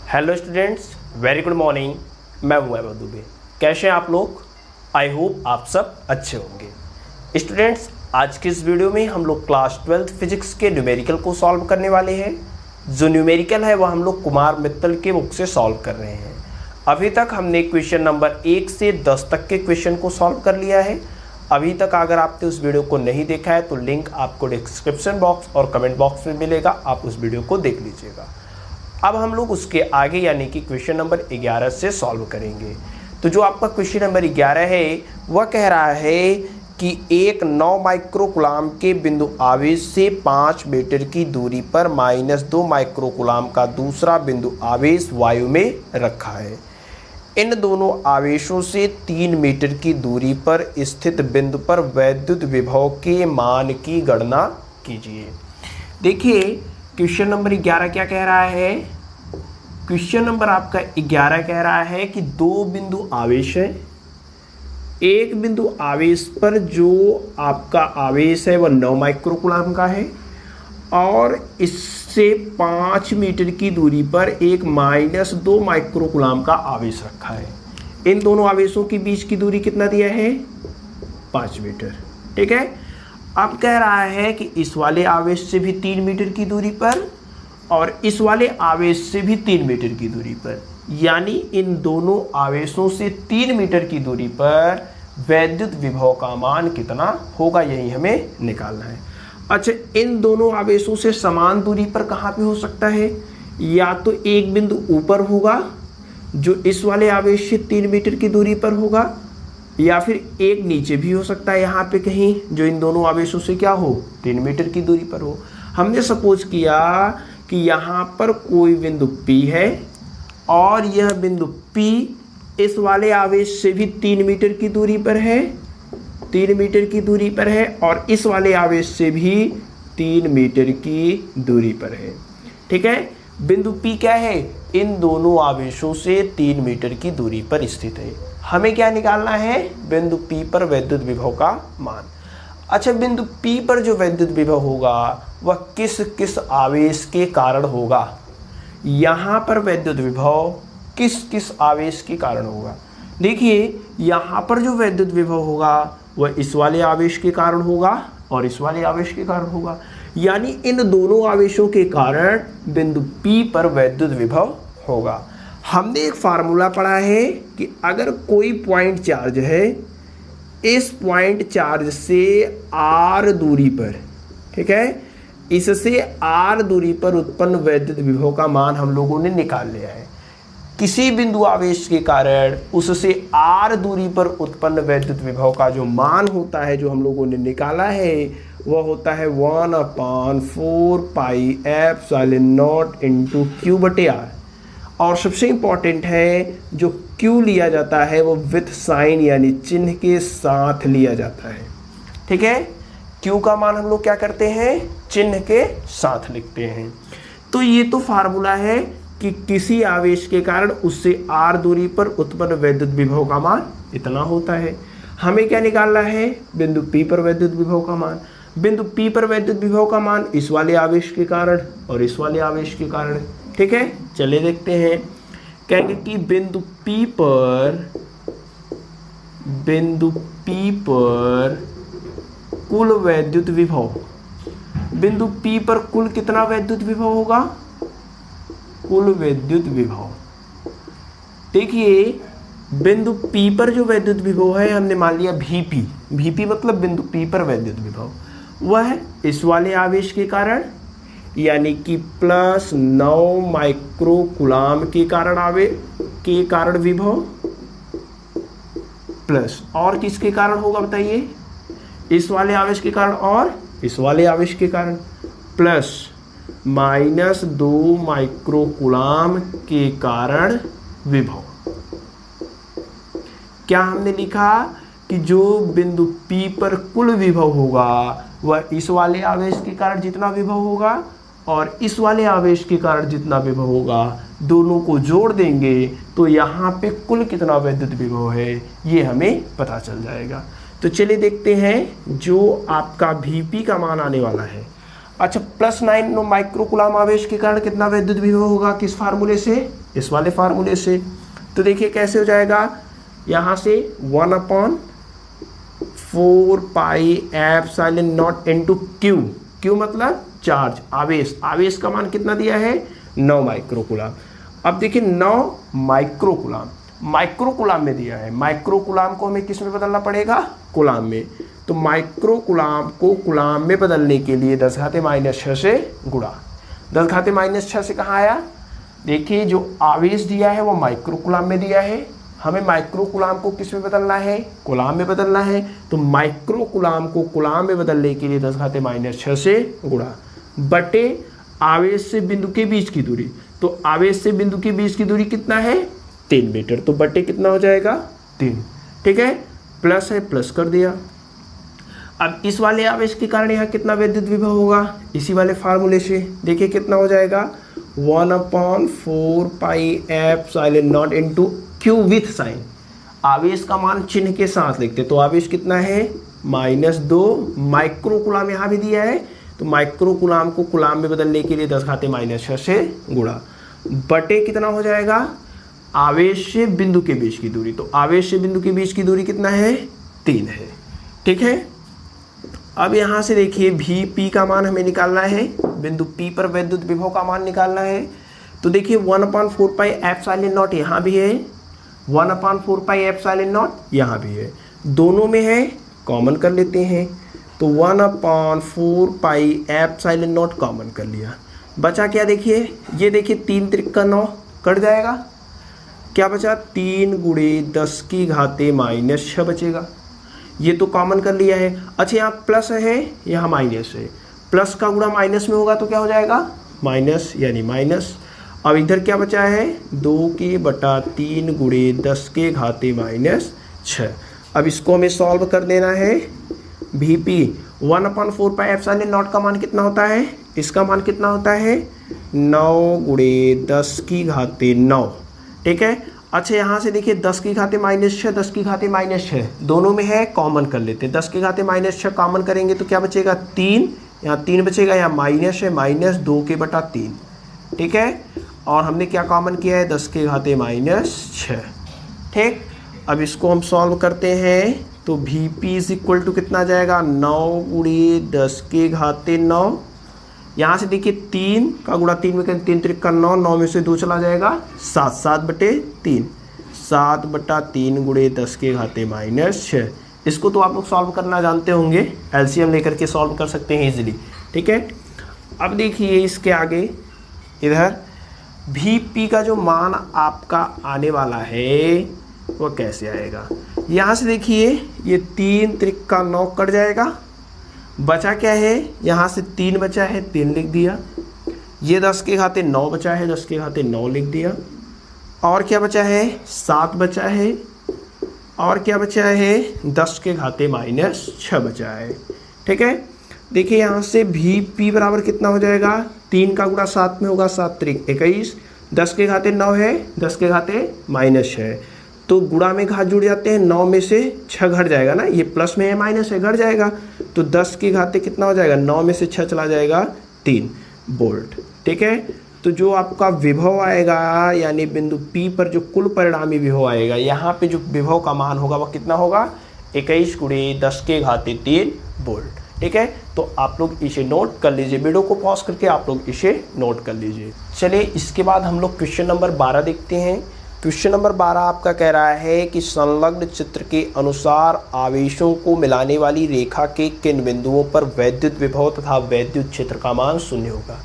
Hello students, very good morning. मैं हूं वैभव दुबे। कैसे हैं आप लोग? आई होप आप सब अच्छे होंगे। स्टूडेंट्स, आज की इस वीडियो में हम लोग क्लास 12 फिजिक्स के न्यूमेरिकल को सॉल्व करने वाले हैं। जो न्यूमेरिकल है वह हम लोग कुमार मित्तल के बुक से सॉल्व कर रहे हैं। अभी तक हमने क्वेश्चन नंबर 1 से 10 तक के क्वेश्चन को सॉल्व कर लिया है। अभी तक अगर आपने उस वीडियो को नहीं देखा है तो लिंक आपको डिस्क्रिप्शन बॉक्स और कमेंट बॉक्स में मिलेगा, आप उस वीडियो को देख लीजिएगा। अब हम लोग उसके आगे यानी कि क्वेश्चन नंबर 11 से सॉल्व करेंगे। तो जो आपका क्वेश्चन नंबर 11 है वह कह रहा है कि एक 9 माइक्रोकुलाम के बिंदु आवेश से 5 मीटर की दूरी पर -2 माइक्रोकुलाम का दूसरा बिंदु आवेश वायु में रखा है। इन दोनों आवेशों से 3 मीटर की दूरी पर स्थित बिंदु पर वैद्युत विभव के मान की गणना कीजिए। देखिए क्वेश्चन नंबर 11 क्या कह रहा है। क्वेश्चन नंबर आपका 11 कह रहा है कि 2 बिंदु आवेश है। एक बिंदु आवेश पर जो आपका आवेश है वह 9 माइक्रोकुलाम का है और इससे 5 मीटर की दूरी पर एक -2 माइक्रोकुलाम का आवेश रखा है। इन दोनों आवेशों के बीच की दूरी कितना दिया है? 5 मीटर। ठीक है। अब कह रहा है कि इस वाले आवेश से भी 3 मीटर की दूरी पर और इस वाले आवेश से भी 3 मीटर की दूरी पर, यानी इन दोनों आवेशों से 3 मीटर की दूरी पर वैद्युत विभव का मान कितना होगा, यही हमें निकालना है। अच्छा, इन दोनों आवेशों से समान दूरी पर कहाँ पे हो सकता है? या तो एक बिंदु ऊपर होगा जो इस वाले आवेश से 3 मीटर की दूरी पर होगा, या फिर एक नीचे भी हो सकता है यहाँ पे कहीं जो इन दोनों आवेशों से क्या हो, 3 मीटर की दूरी पर हो। हमने सपोज किया कि यहाँ पर कोई बिंदु P है और यह बिंदु P इस वाले आवेश से भी 3 मीटर की दूरी पर है, 3 मीटर की दूरी पर है और इस वाले आवेश से भी 3 मीटर की दूरी पर है। ठीक है। बिंदु P क्या है? इन दोनों आवेशों से 3 मीटर की दूरी पर स्थित है। हमें क्या निकालना है? बिंदु P पर वैद्युत विभव का मान। अच्छा, बिंदु P पर जो वैद्युत विभव होगा वह किस किस आवेश के कारण होगा? यहाँ पर वैद्युत विभव किस किस आवेश के कारण होगा? देखिए यहाँ पर जो वैद्युत विभव होगा वह इस वाले आवेश के कारण होगा और इस वाले आवेश के कारण होगा, यानी इन दोनों आवेशों के कारण बिंदु P पर वैद्युत विभव होगा। हमने एक फार्मूला पढ़ा है कि अगर कोई पॉइंट चार्ज है, इस पॉइंट चार्ज से r दूरी पर, ठीक है, इससे r दूरी पर उत्पन्न वैद्युत विभव का मान हम लोगों ने निकाल लिया है। किसी बिंदु आवेश के कारण उससे r दूरी पर उत्पन्न वैद्युत विभव का जो मान होता है, जो हम लोगों ने निकाला है, वह होता है 1/4 पाई ε0 × Q/r। और सबसे इम्पॉर्टेंट है जो Q लिया जाता है वो विथ साइन यानी चिन्ह के साथ लिया जाता है। ठीक है। Q का मान हम लोग क्या करते हैं? चिन्ह के साथ लिखते हैं। तो ये तो फार्मूला है कि किसी आवेश के कारण उससे r दूरी पर उत्पन्न वैद्युत विभव का मान इतना होता है। हमें क्या निकालना है? बिंदु P पर वैद्युत विभव का मान। बिंदु P पर वैद्युत विभव का मान इस वाले आवेश के कारण और इस वाले आवेश के कारण। ठीक है, चलिए देखते हैं। कहेंगे कि बिंदु P पर कुल वैद्युत विभव, बिंदु P पर कुल कितना वैद्युत विभव होगा? कुल वैद्युत विभव। देखिए बिंदु P पर जो वैद्युत विभव है हमने मान लिया Vp मतलब बिंदु P पर वैद्युत विभव, वह है इस वाले आवेश के कारण यानी कि +9 माइक्रोकुलाम के कारण विभव, प्लस और किसके कारण होगा बताइए? इस वाले आवेश के कारण और इस वाले आवेश के कारण, प्लस -2 माइक्रोकुलाम के कारण विभव। क्या हमने लिखा कि जो बिंदु P पर कुल विभव होगा वह इस वाले आवेश के कारण जितना विभव होगा और इस वाले आवेश के कारण जितना विभव होगा, दोनों को जोड़ देंगे तो यहाँ पे कुल कितना वैद्युत विभव है ये हमें पता चल जाएगा। तो चलिए देखते हैं जो आपका Vp का मान आने वाला है। अच्छा +9 माइक्रोकुलाम आवेश के कारण कितना विद्युत विभव होगा, किस फार्मूले से, इस वाले फार्मूले से। तो देखिए कैसे हो जाएगा, यहाँ से 1/4 pi epsilon naught into Q, Q मतलब चार्ज, आवेश, आवेश का मान कितना दिया है 9 माइक्रोकुलाम। अब देखिए 9 माइक्रोकुलाम, माइक्रोकुलाम में दिया है, माइक्रोकुलाम को हमें किस में बदलना पड़ेगा, कुलाम में। तो माइक्रोकुलाम को कुलाम में बदलने के लिए 10⁻⁻6 से गुणा। 10⁻⁻6 से कहाँ आया, देखिए जो आवेश दिया है वो माइक्रोकुलाम में दिया है, हमें माइक्रोकुलाम को किस में बदलना है, कुलाम में बदलना है। तो माइक्रोकुलाम को कुलाम में बदलने के लिए 10⁻⁻6 से गुणा बटे आवेश से बिंदु के बीच की दूरी। तो आवेश से बिंदु के बीच की दूरी कितना है 3 मीटर, तो बटे कितना हो जाएगा 3, ठीक है, प्लस है प्लस कर दिया। अब इस वाले आवेश के कारण यहाँ कितना विद्युत विभव होगा, इसी वाले फार्मूले से देखिए कितना हो जाएगा 1/4 pi epsilon naught into Q with sign, आवेश का मान चिन्ह के साथ लिखते, तो आवेश कितना है -2 माइक्रोकुलाम यहाँ भी दिया है, तो माइक्रोकुलाम को कुलाम में बदलने के लिए 10⁻⁻6 से गुणा बटे कितना हो जाएगा आवेश से बिंदु के बीच की दूरी। तो आवेश से बिंदु के बीच की दूरी कितना है 3 है, ठीक है। अब यहाँ से देखिए Vp का मान हमें निकालना है, बिंदु P पर विद्युत विभव का मान निकालना है। तो देखिए 1/4 पाई एप्सिलॉन नॉट यहाँ भी है, 1/4 पाई एप्सिलॉन नॉट यहाँ भी है, दोनों में है, कॉमन कर लेते हैं। तो 1/4 पाई एप्सिलॉन नॉट कॉमन कर लिया, बचा क्या देखिए, ये देखिए 3 त्रिक 9 कट जाएगा, क्या बचा 3 × 10⁻⁻6 बचेगा, ये तो कॉमन कर लिया है। अच्छा यहाँ प्लस है यहाँ माइनस है, प्लस का गुणा माइनस में होगा तो क्या हो जाएगा माइनस, यानी माइनस। अब इधर क्या बचा है 2/3 × 10⁻⁻6। अब इसको हमें सॉल्व कर देना है। Vp 1/4 पाई एप्सिलॉन नॉट का मान कितना होता है, इसका मान कितना होता है 9 × 10⁻9, ठीक है। अच्छा यहाँ से देखिए 10⁻⁻6 10⁻⁻6 दोनों में है, कॉमन कर लेते हैं। 10⁻⁻6 कॉमन करेंगे तो क्या बचेगा 3, यहाँ 3 बचेगा, यहाँ माइनस है, -2/3, ठीक है। और हमने क्या कॉमन किया है 10⁻⁻6, ठीक। अब इसको हम सॉल्व करते हैं तो Vp = कितना जाएगा 9 × 10⁻9, यहाँ से देखिए 3 का गुणा 3 में करें 3 त्रिक 9, 9 में से 2 चला जाएगा 7, 7/3, 7/3 × 10⁻⁻6। इसको तो आप लोग सॉल्व करना जानते होंगे, एलसीएम लेकर के सॉल्व कर सकते हैं इजीली, ठीक है। अब देखिए इसके आगे इधर Vp का जो मान आपका आने वाला है वो कैसे आएगा, यहाँ से देखिए ये 3 त्रिक 9 कट जाएगा, बचा क्या है, यहाँ से 3 बचा है 3 लिख दिया, ये 10⁻9 बचा है 10⁻9 लिख दिया, और क्या बचा है 7 बचा है, और क्या बचा है 10⁻⁻6 बचा है, ठीक है। देखिए यहाँ से Vp बराबर कितना हो जाएगा, 3 का गुणा 7 में होगा, 7 त्रिक 21, 10⁻9 है 10⁻6, तो गुणा में घात जुड़ जाते हैं, 9 में से 6 घट जाएगा ना, ये प्लस में है माइनस है, घट जाएगा, तो 10 कितना हो जाएगा 9 में से 6 चला जाएगा 3 वोल्ट, ठीक है। तो जो आपका विभव आएगा यानी बिंदु P पर जो कुल परिणामी विभव आएगा, यहाँ पे जो विभव का मान होगा वह कितना होगा 21 × 10⁻3 वोल्ट, ठीक है। तो आप लोग इसे नोट कर लीजिए, वीडियो को पॉज करके आप लोग इसे नोट कर लीजिए। चलिए इसके बाद हम लोग क्वेश्चन नंबर 12 देखते हैं। क्वेश्चन नंबर 12 आपका कह रहा है कि संलग्न चित्र के अनुसार आवेशों को मिलाने वाली रेखा के किन बिंदुओं पर वैद्युत विभव तथा वैद्युत क्षेत्र का मान 0 होगा।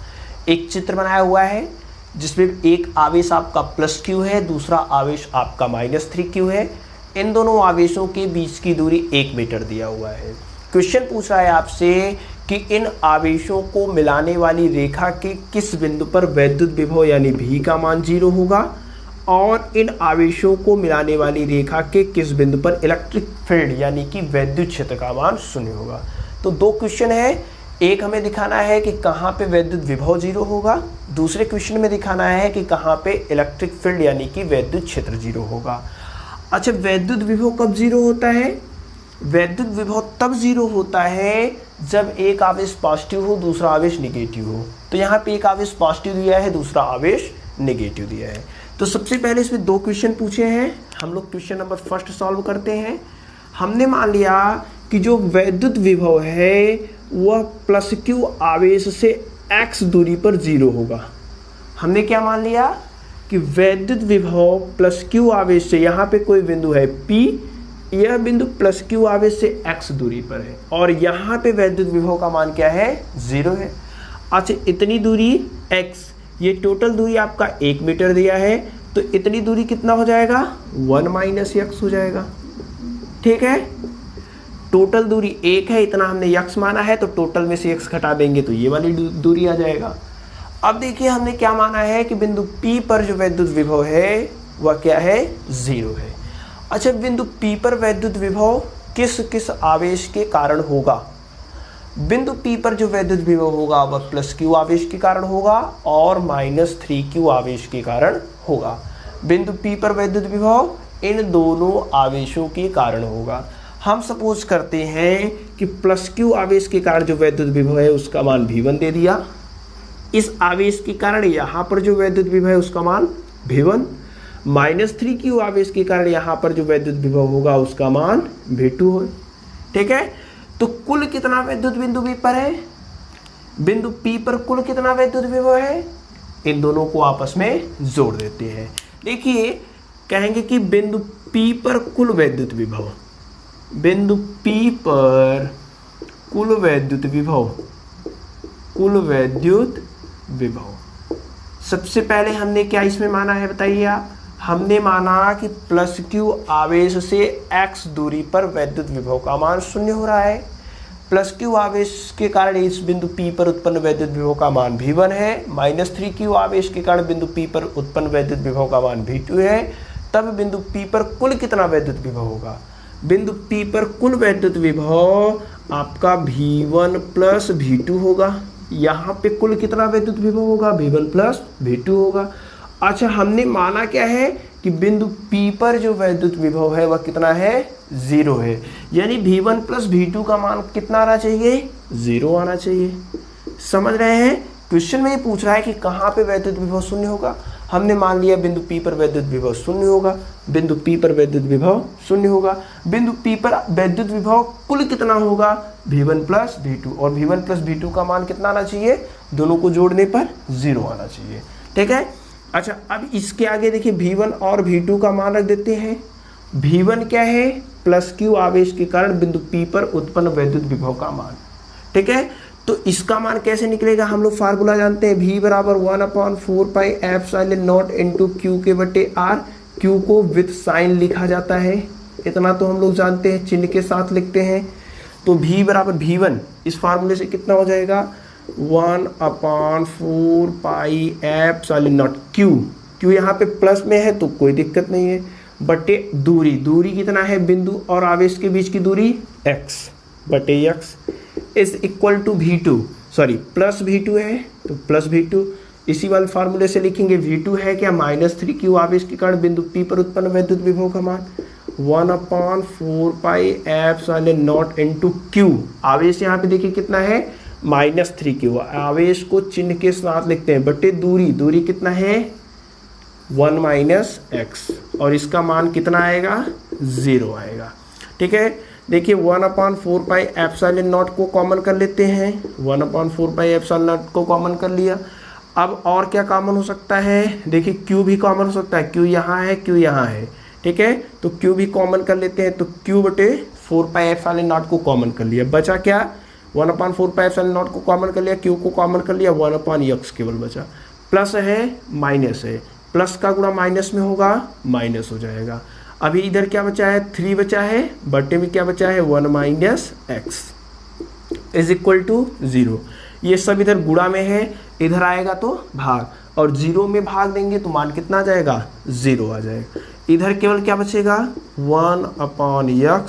एक चित्र बनाया हुआ है जिसमें एक आवेश आपका +q है, दूसरा आवेश आपका -3q है। इन दोनों आवेशों के बीच की दूरी 1 मीटर दिया हुआ है। क्वेश्चन पूछ रहा है आपसे कि इन आवेशों को मिलाने वाली रेखा के किस बिंदु पर वैद्युत विभव यानी V का मान 0 होगा, और इन आवेशों को मिलाने वाली रेखा के किस बिंदु पर इलेक्ट्रिक फील्ड यानी कि वैद्युत क्षेत्र का मान 0 होगा। तो 2 क्वेश्चन है, एक हमें दिखाना है कि कहाँ पे वैद्युत विभव 0 होगा, दूसरे क्वेश्चन में दिखाना है कि कहाँ पे इलेक्ट्रिक फील्ड यानी कि वैद्युत क्षेत्र 0 होगा। अच्छा वैद्युत विभव कब 0 होता है, वैद्युत विभव तब 0 होता है जब एक आवेश पॉजिटिव हो दूसरा आवेश निगेटिव हो। तो यहाँ पे एक आवेश पॉजिटिव दिया है, दूसरा आवेश निगेटिव दिया है। तो सबसे पहले इसमें 2 क्वेश्चन पूछे हैं, हम लोग क्वेश्चन नंबर फर्स्ट सॉल्व करते हैं। हमने मान लिया कि जो वैद्युत विभव है वह प्लस क्यू आवेश से x दूरी पर 0 होगा। हमने क्या मान लिया कि वैद्युत विभव प्लस क्यू आवेश से, यहाँ पे कोई बिंदु है P, यह बिंदु प्लस क्यू आवेश से x दूरी पर है और यहाँ पे वैद्युत विभव का मान क्या है, 0 है। अच्छा, इतनी दूरी x, ये टोटल दूरी आपका 1 मीटर दिया है, तो इतनी दूरी कितना हो जाएगा, 1 माइनस x हो जाएगा। ठीक है, टोटल दूरी 1 है, इतना हमने x माना है, तो टोटल में से x घटा देंगे तो ये वाली दूरी आ जाएगा। अब देखिए हमने क्या माना है कि बिंदु P पर जो वैद्युत विभव है वह क्या है, 0 है। अच्छा, बिंदु P पर वैद्युत विभव किस किस आवेश के कारण होगा? बिंदु P पर जो वैद्युत विभव होगा वह प्लस क्यू आवेश के कारण होगा और माइनस 3q आवेश के कारण होगा। बिंदु P पर वैद्युत विभव इन दोनों आवेशों के कारण होगा। हम सपोज करते हैं कि प्लस क्यू आवेश के कारण जो वैद्युत विभव है उसका मान V1 दे दिया, इस आवेश के कारण यहाँ पर जो वैद्युत विभव है उसका मान V1, माइनस 3q आवेश के कारण यहाँ पर जो वैद्युत विभव होगा उसका मान V2 है। ठीक है, तो कुल कितना वैद्युत बिंदु P पर है, बिंदु P पर कुल कितना वैद्युत विभव है, इन दोनों को आपस में जोड़ देते हैं। देखिए कहेंगे कि बिंदु P पर कुल वैद्युत विभव, बिंदु P पर कुल वैद्युत विभव, कुल वैद्युत विभव, सबसे पहले हमने क्या इसमें माना है बताइए आप? हमने माना कि प्लस क्यू आवेश से x दूरी पर वैद्युत विभव का मान 0 हो रहा है। प्लस क्यू आवेश के कारण इस बिंदु P पर उत्पन्न वैद्युत विभव का मान V1 है, माइनस 3q आवेश के कारण बिंदु P पर उत्पन्न वैद्युत विभव का मान V2 है। तब बिंदु P पर कुल कितना वैद्युत विभव होगा? बिंदु P पर कुल वैद्युत विभव आपका V1 प्लस V2 होगा। यहाँ पे कुल कितना वैद्युत विभव होगा? V1 प्लस V2 होगा। अच्छा, हमने माना क्या है कि बिंदु P पर जो वैद्युत विभव है वह कितना है? 0 है, यानी V1 प्लस V2 का मान कितना आना चाहिए? 0 आना चाहिए। समझ रहे हैं? क्वेश्चन में ये पूछ रहा है कि कहाँ पे वैद्युत विभव 0 होगा। हमने मान लिया बिंदु P पर वैद्युत विभव 0 होगा, बिंदु P पर वैद्युत विभव 0 होगा। बिंदु P पर वैद्युत विभव कुल कितना होगा? V1 प्लस V2, और V1 प्लस V2 का मान कितना आना चाहिए? दोनों को जोड़ने पर 0 आना चाहिए। ठीक है, अच्छा अब इसके आगे देखिए V1 और V2 का मान रख देते हैं। V1 क्या है? प्लस क्यू आवेश के कारण बिंदु P पर उत्पन्न वैद्युत विभव का मान। ठीक है, तो इसका मान कैसे निकलेगा? हम लोग फार्मूला जानते हैं, V बराबर 1/4πε0 इंटू क्यू के बटे R। क्यू को विथ साइन लिखा जाता है, इतना तो हम लोग जानते हैं, चिन्ह के साथ लिखते हैं। तो V बराबर V1 इस फार्मूले से कितना हो जाएगा? 1/4πε0 क्यू यहाँ पे प्लस में है तो कोई दिक्कत नहीं है, बटे दूरी, दूरी कितना है बिंदु और आवेश के बीच की दूरी x बटे x is equal to V2, sorry plus V2 है तो प्लस V2। इसी वाले फार्मूले से लिखेंगे V2 है क्या? माइनस 3q आवेश के कारण बिंदु P पर उत्पन्न वैद्युत विभव का मान 1/4πε0 इंटू क्यू। आवेश यहाँ पे देखिए कितना है? Minus 3q। आवेश को चिन्ह के साथ लिखते हैं, बटे दूरी, दूरी कितना है? 1 माइनस x, और इसका मान कितना आएगा? 0 आएगा। ठीक है, देखिए 1/4πε0 को कॉमन कर लेते हैं, 1/4πε0 को कॉमन कर लिया। अब और क्या कॉमन हो सकता है? देखिए q भी कॉमन हो सकता है, q यहाँ है, q यहाँ है। ठीक है, तो q भी कॉमन कर लेते हैं, तो q बटे 4πε0 को कॉमन कर लिया, बचा क्या? 1/4πε0 को कॉमन कर लिया, q को कॉमन कर लिया, 1/x केवल बचा। प्लस है माइनस है, प्लस का गुणा माइनस में होगा, माइनस हो जाएगा। अभी इधर क्या बचा है? 3 बचा है, बटे में क्या बचा है? 1 minus x is equal to 0। ये सब इधर गुणा में है, इधर आएगा तो भाग, और 0 में भाग देंगे तो मान कितना आ जाएगा? 0 आ जाएगा। इधर केवल क्या बचेगा? 1/x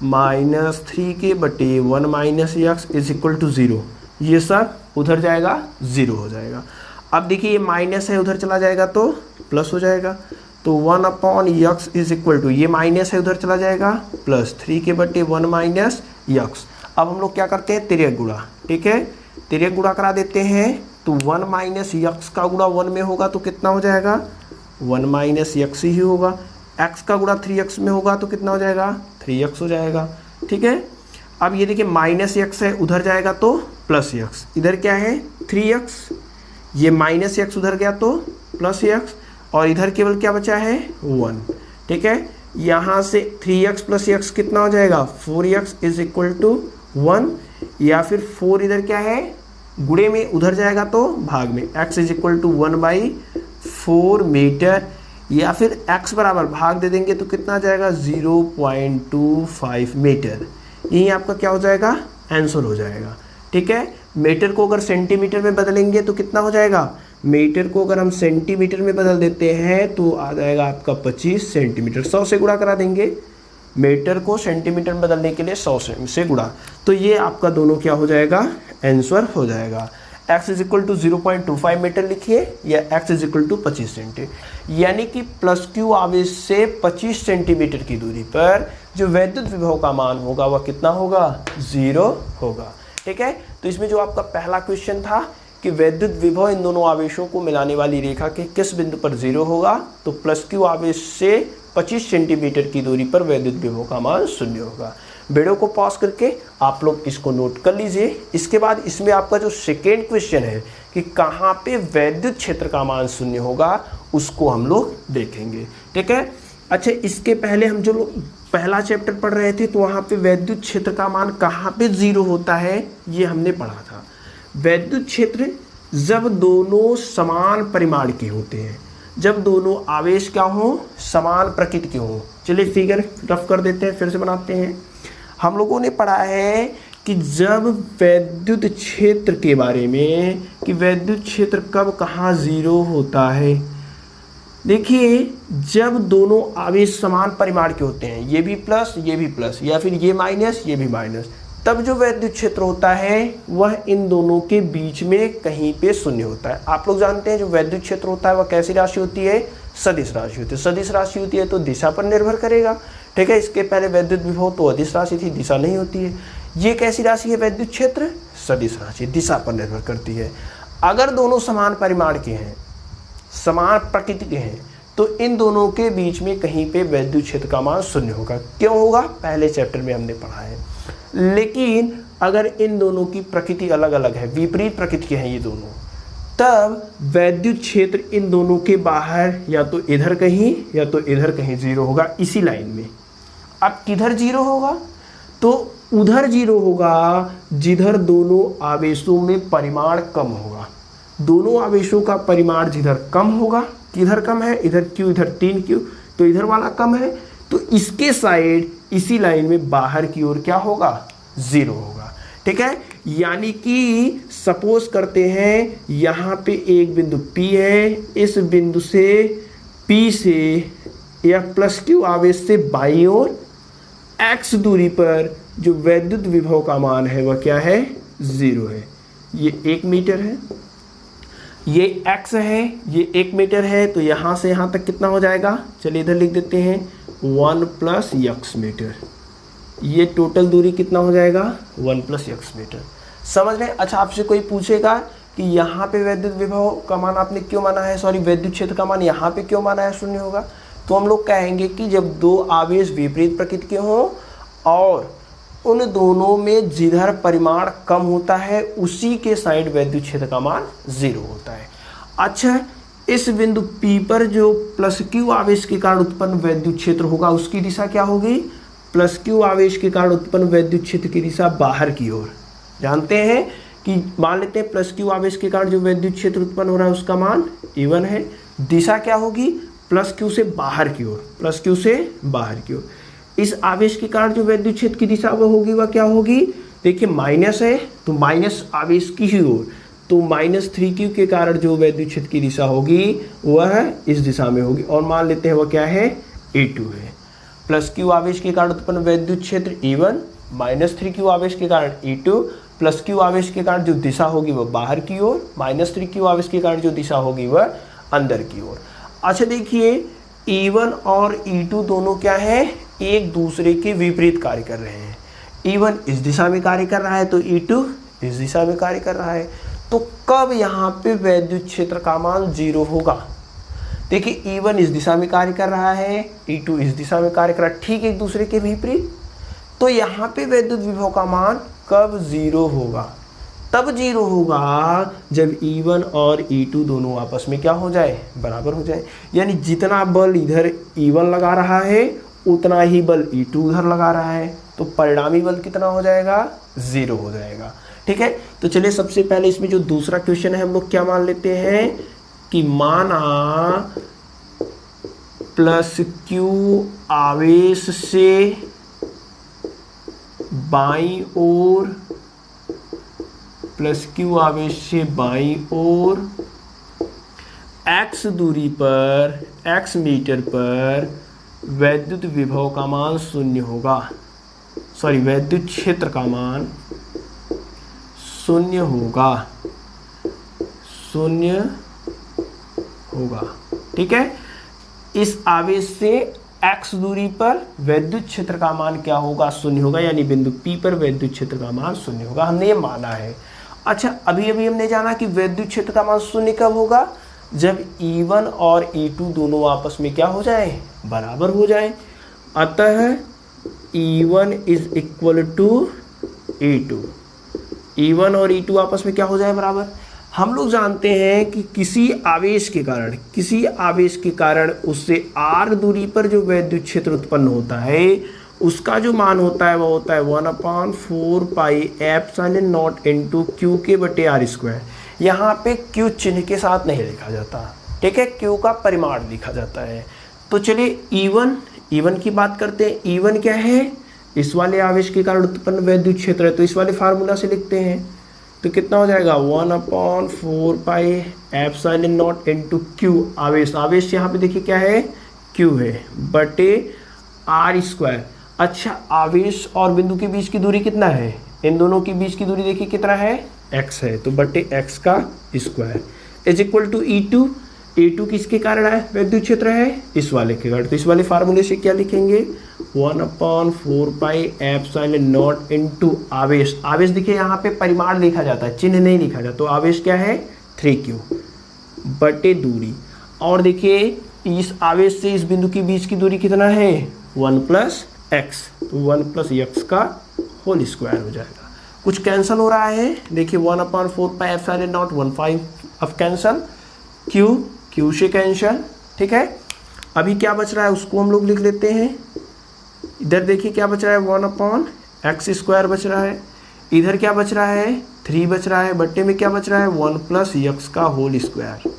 माइनस 3 के बटे 1 minus x is equal to 0। ये सब उधर जाएगा, 0 हो जाएगा। अब देखिए ये माइनस है, उधर चला जाएगा तो प्लस हो जाएगा, तो 1/x इज इक्वल टू, ये माइनस है उधर चला जाएगा, प्लस 3 के बटे 1 माइनस x। अब हम लोग क्या करते हैं, तिर्यक गुणा, ठीक है, तिर्यक गुणा करा देते हैं। तो 1 माइनस यक्स का गुणा 1 में होगा तो कितना हो जाएगा, 1 माइनस यक्स ही होगा। एक्स का गुणा 3x में होगा तो कितना हो जाएगा, 3x हो जाएगा, ठीक है। अब ये देखिए माइनस यक्स है, उधर जाएगा तो प्लस यक्स, इधर क्या है 3x, ये माइनस यक्स उधर गया तो प्लस यक्स, और इधर केवल क्या बचा है 1, ठीक है। यहाँ से 3x प्लस यक्स कितना हो जाएगा 4x इज इक्वल टू 1, या फिर 4 इधर क्या है गुणे में, उधर जाएगा तो भाग में, x is equal to 1/4 metre, या फिर x बराबर भाग दे देंगे तो कितना आ जाएगा 0.25 मीटर। यही आपका क्या हो जाएगा, आंसर हो जाएगा, ठीक है। मीटर को अगर सेंटीमीटर में बदलेंगे तो कितना हो जाएगा, मीटर को अगर हम सेंटीमीटर में बदल देते हैं तो आ जाएगा आपका 25 सेंटीमीटर। 100 से गुणा करा देंगे, मीटर को सेंटीमीटर में बदलने के लिए 100 से गुणा, तो ये आपका दोनों क्या हो जाएगा, आंसर हो जाएगा। x is equal to 0.25 metre लिखिए, या x is equal to 25 centimetre, यानी कि प्लस क्यू आवेश से 25 सेंटीमीटर की दूरी पर जो वैद्युत विभव का मान होगा वह कितना होगा, 0 होगा, ठीक है। तो इसमें जो आपका पहला क्वेश्चन था कि वैद्युत विभव इन दोनों आवेशों को मिलाने वाली रेखा के किस बिंदु पर 0 होगा, तो प्लस क्यू आवेश से 25 सेंटीमीटर की दूरी पर वैद्युत विभव का मान 0 होगा। वीडियो को पॉज करके आप लोग इसको नोट कर लीजिए। इसके बाद इसमें आपका जो सेकेंड क्वेश्चन है कि कहाँ पे वैद्युत क्षेत्र का मान 0 होगा, उसको हम लोग देखेंगे, ठीक है। अच्छा, इसके पहले हम जो पहला चैप्टर पढ़ रहे थे तो वहाँ पे वैद्युत क्षेत्र का मान कहाँ पे 0 होता है ये हमने पढ़ा था। वैद्युत क्षेत्र जब दोनों समान परिमाण के होते हैं, जब दोनों आवेश क्या हो, समान प्रकृति के हो। चलिए फिगर रफ कर देते हैं, फिर से बनाते हैं। हम लोगों ने पढ़ा है कि जब वैद्युत क्षेत्र के बारे में कि वैद्युत क्षेत्र कब कहाँ 0 होता है। देखिए, जब दोनों आवेश समान परिमाण के होते हैं, ये भी प्लस ये भी प्लस, या फिर ये माइनस ये भी माइनस, तब जो वैद्युत क्षेत्र होता है वह इन दोनों के बीच में कहीं पे 0 होता है। आप लोग जानते हैं जो वैद्युत क्षेत्र होता है वह कैसी राशि होती है, सदिश राशि होती है। सदिश राशि होती है तो दिशा पर निर्भर करेगा, ठीक है। इसके पहले वैद्युत विभव तो अदिश राशि थी, दिशा नहीं होती है। ये कैसी राशि है वैद्युत क्षेत्र, सदिश राशि, दिशा पर निर्भर करती है। अगर दोनों समान परिमाण के हैं, समान प्रकृति के हैं, तो इन दोनों के बीच में कहीं पे वैद्युत क्षेत्र का मान 0 होगा। क्यों होगा, पहले चैप्टर में हमने पढ़ा है। लेकिन अगर इन दोनों की प्रकृति अलग अलग है, विपरीत प्रकृति के हैं ये दोनों, तब वैद्युत क्षेत्र इन दोनों के बाहर या तो इधर कहीं या तो इधर कहीं 0 होगा, इसी लाइन में। अब किधर 0 होगा, तो उधर 0 होगा जिधर दोनों आवेशों में परिमाण कम होगा। दोनों आवेशों का परिमाण जिधर कम होगा, किधर कम है, इधर Q इधर 3Q, तो इधर वाला कम है, तो इसके साइड इसी लाइन में बाहर की ओर क्या होगा, 0 होगा, ठीक है। यानी कि सपोज करते हैं यहाँ पे एक बिंदु P है, इस बिंदु से P से या प्लस Q आवेश से बाईं ओर x दूरी पर जो वैद्युत विभव का मान है वह क्या है, 0 है। ये 1 मीटर है, ये x है, ये 1 मीटर है, तो यहाँ से यहाँ तक कितना हो जाएगा, चलिए इधर लिख देते हैं 1 प्लस x मीटर। ये टोटल दूरी कितना हो जाएगा, 1 प्लस x मीटर। समझ रहे हैं। अच्छा, आपसे कोई पूछेगा कि यहाँ पे वैद्युत विभव का मान आपने क्यों माना है, सॉरी वैद्युत क्षेत्र का मान यहाँ पे क्यों माना है 0 होगा, तो हम लोग कहेंगे कि जब दो आवेश विपरीत प्रकृति के हों और उन दोनों में जिधर परिमाण कम होता है उसी के साइड वैद्युत क्षेत्र का मान 0 होता है। अच्छा, इस बिंदु P पर जो प्लस Q आवेश के कारण उत्पन्न वैद्युत क्षेत्र होगा उसकी दिशा क्या होगी, प्लस Q आवेश के कारण उत्पन्न वैद्युत क्षेत्र की दिशा बाहर की ओर। जानते हैं कि मान लेते हैं प्लस Q आवेश के कारण जो वैद्युत क्षेत्र उत्पन्न हो रहा है उसका मान E1 है, दिशा क्या होगी, प्लस Q से बाहर की ओर, प्लस Q से बाहर की ओर। इस आवेश के कारण जो वैद्युत क्षेत्र की दिशा वह होगी, वह क्या होगी, देखिए माइनस है तो माइनस आवेश की ही ओर, तो -3Q के कारण जो वैद्युत क्षेत्र की दिशा होगी वह इस दिशा में होगी, और मान लेते हैं वह क्या है, E2 है। प्लस Q आवेश के कारण उत्पन्न वैद्युत क्षेत्र E1, -3Q आवेश के कारण E2, प्लस Q आवेश के कारण जो दिशा होगी वह बाहर की ओर, -3Q आवेश के कारण जो दिशा होगी वह अंदर की ओर। अच्छा देखिए, E1 और E2 दोनों क्या है, एक दूसरे के विपरीत कार्य कर रहे हैं। E1 इस दिशा में कार्य कर रहा है तो E2 इस दिशा में कार्य कर रहा है। तो कब यहाँ पे वैद्युत क्षेत्र का मान 0 होगा? देखिए E1 इस दिशा में कार्य कर रहा है, E2 इस दिशा में कार्य कर रहा है, ठीक एक दूसरे के विपरीत। तो यहाँ पे वैद्युत विभव का मान कब 0 होगा? तब 0 होगा जब E1 और E2 दोनों आपस में क्या हो जाए? बराबर हो जाए। यानी जितना बल इधर E1 लगा रहा है उतना ही बल E2 उधर लगा रहा है, तो परिणामी बल कितना हो जाएगा? 0 हो जाएगा। ठीक है, तो चलिए सबसे पहले इसमें जो दूसरा क्वेश्चन है हम लोग क्या मान लेते हैं कि माना प्लस Q आवेश से बाईं ओर, प्लस Q आवेश से बाईं ओर x दूरी पर, x मीटर पर वैद्युत विभव का मान 0 होगा, सॉरी वैद्युत क्षेत्र का मान 0 होगा, 0 होगा। ठीक है, इस आवेश से x दूरी पर वैद्युत क्षेत्र का मान क्या होगा? 0 होगा, यानी बिंदु P पर वैद्युत क्षेत्र का मान 0 होगा। हमने ये माना है। अच्छा, अभी हमने जाना कि वैद्युत क्षेत्र का मान 0 कब होगा? जब E1 और E2 दोनों आपस में क्या हो जाए? बराबर हो जाए। अतः E1 is equal to E2, E1 और E2 आपस में क्या हो जाए? बराबर। हम लोग जानते हैं कि किसी आवेश के कारण उससे r दूरी पर जो वैद्युत क्षेत्र उत्पन्न होता है उसका जो मान होता है वो होता है 1/4 pi epsilon naught into Q के बटे r²। यहाँ पे Q चिन्ह के साथ नहीं लिखा जाता, ठीक है, Q का परिमाण लिखा जाता है। तो चलिए E1 की बात करते हैं। E1 क्या है? इस वाले आवेश के कारण उत्पन्न वैद्युत क्षेत्र है, तो इस वाले फार्मूला से लिखते हैं। तो कितना हो जाएगा? 1/4 pi epsilon naught into Q, आवेश यहाँ पे देखिए क्या है? Q है, बटे r²। अच्छा, आवेश और बिंदु के बीच की दूरी कितना है? इन दोनों के बीच की दूरी देखिए कितना है? x है, तो बटे x का square is equal to E2 किसके कारण है? वैद्युत क्षेत्र है, इस वाले के कारण। तो इस वाले फार्मूले से क्या लिखेंगे? 1/4 पाई एप्सिलॉन नॉट इनटू आवेश देखिए यहाँ पे परिमाण लिखा जाता है, चिन्ह नहीं लिखा जाता। तो आवेश क्या है? 3Q बटे दूरी। और देखिए इस आवेश से इस बिंदु के बीच की दूरी कितना है? 1 + x, तो 1 + x का होल स्क्वायर हो जाएगा। कुछ कैंसिल हो रहा है, देखिए 1/4 पाई एप्सिलॉन नॉट 1/5 अब कैंसिल, Q से कैंसिल। ठीक है, अभी क्या बच रहा है उसको हम लोग लिख लेते हैं। इधर देखिए क्या बच रहा है? 1/x² बच रहा है। इधर क्या बच रहा है? 3 बच रहा है, बट्टे में क्या बच रहा है? 1 + x का होल स्क्वायर।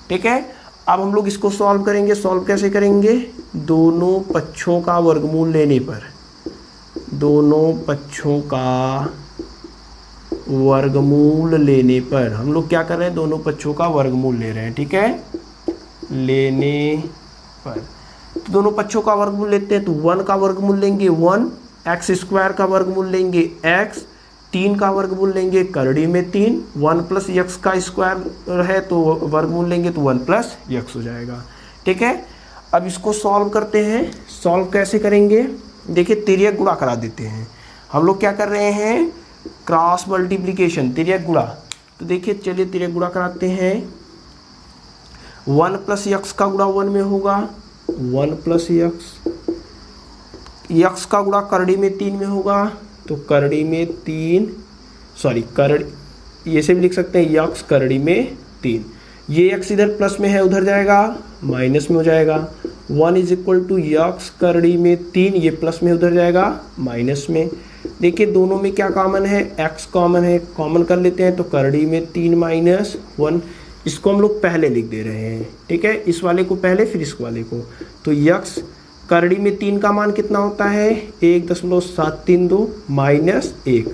ठीक है, अब हम लोग इसको सॉल्व करेंगे। सॉल्व कैसे करेंगे? दोनों पक्षों का वर्गमूल लेने पर, दोनों पक्षों का वर्गमूल लेने पर हम लोग क्या कर रहे हैं? दोनों पक्षों का वर्गमूल ले रहे हैं। ठीक है, लेने पर तो दोनों पक्षों का वर्गमूल लेते हैं। तो 1 का वर्गमूल लेंगे 1, x² का वर्गमूल लेंगे x, 3 का वर्गमूल लेंगे करड़ी में 3, 1 + x का स्क्वायर है तो वर्गमूल लेंगे तो 1 + x हो जाएगा। ठीक है, अब इसको सॉल्व करते हैं। सॉल्व कैसे करेंगे? देखिए तिर्यक गुणा करा देते हैं। हम लोग क्या कर रहे हैं? क्रॉस मल्टीप्लिकेशन, तिर्यक गुणा। तो देखिए चलिए तिर्यक गुणा कराते हैं। 1 + x का गुणा 1 में होगा, 1 + x का गुणा करड़ी में 3 में होगा, तो करड़ी में 3, सॉरी करड़ी ये से भी लिख सकते हैं x करड़ी में 3। ये x इधर प्लस में है, उधर जाएगा माइनस में हो जाएगा। 1 = x करड़ी में 3, ये प्लस में उधर जाएगा माइनस में। देखिए दोनों में क्या कॉमन है? x कॉमन है, कॉमन कर लेते हैं। तो करड़ी में 3 - 1, इसको हम लोग पहले लिख दे रहे हैं। ठीक है, इस वाले को पहले फिर इस वाले को। तो x करड़ी में 3 का मान कितना होता है? 1.732 - 1।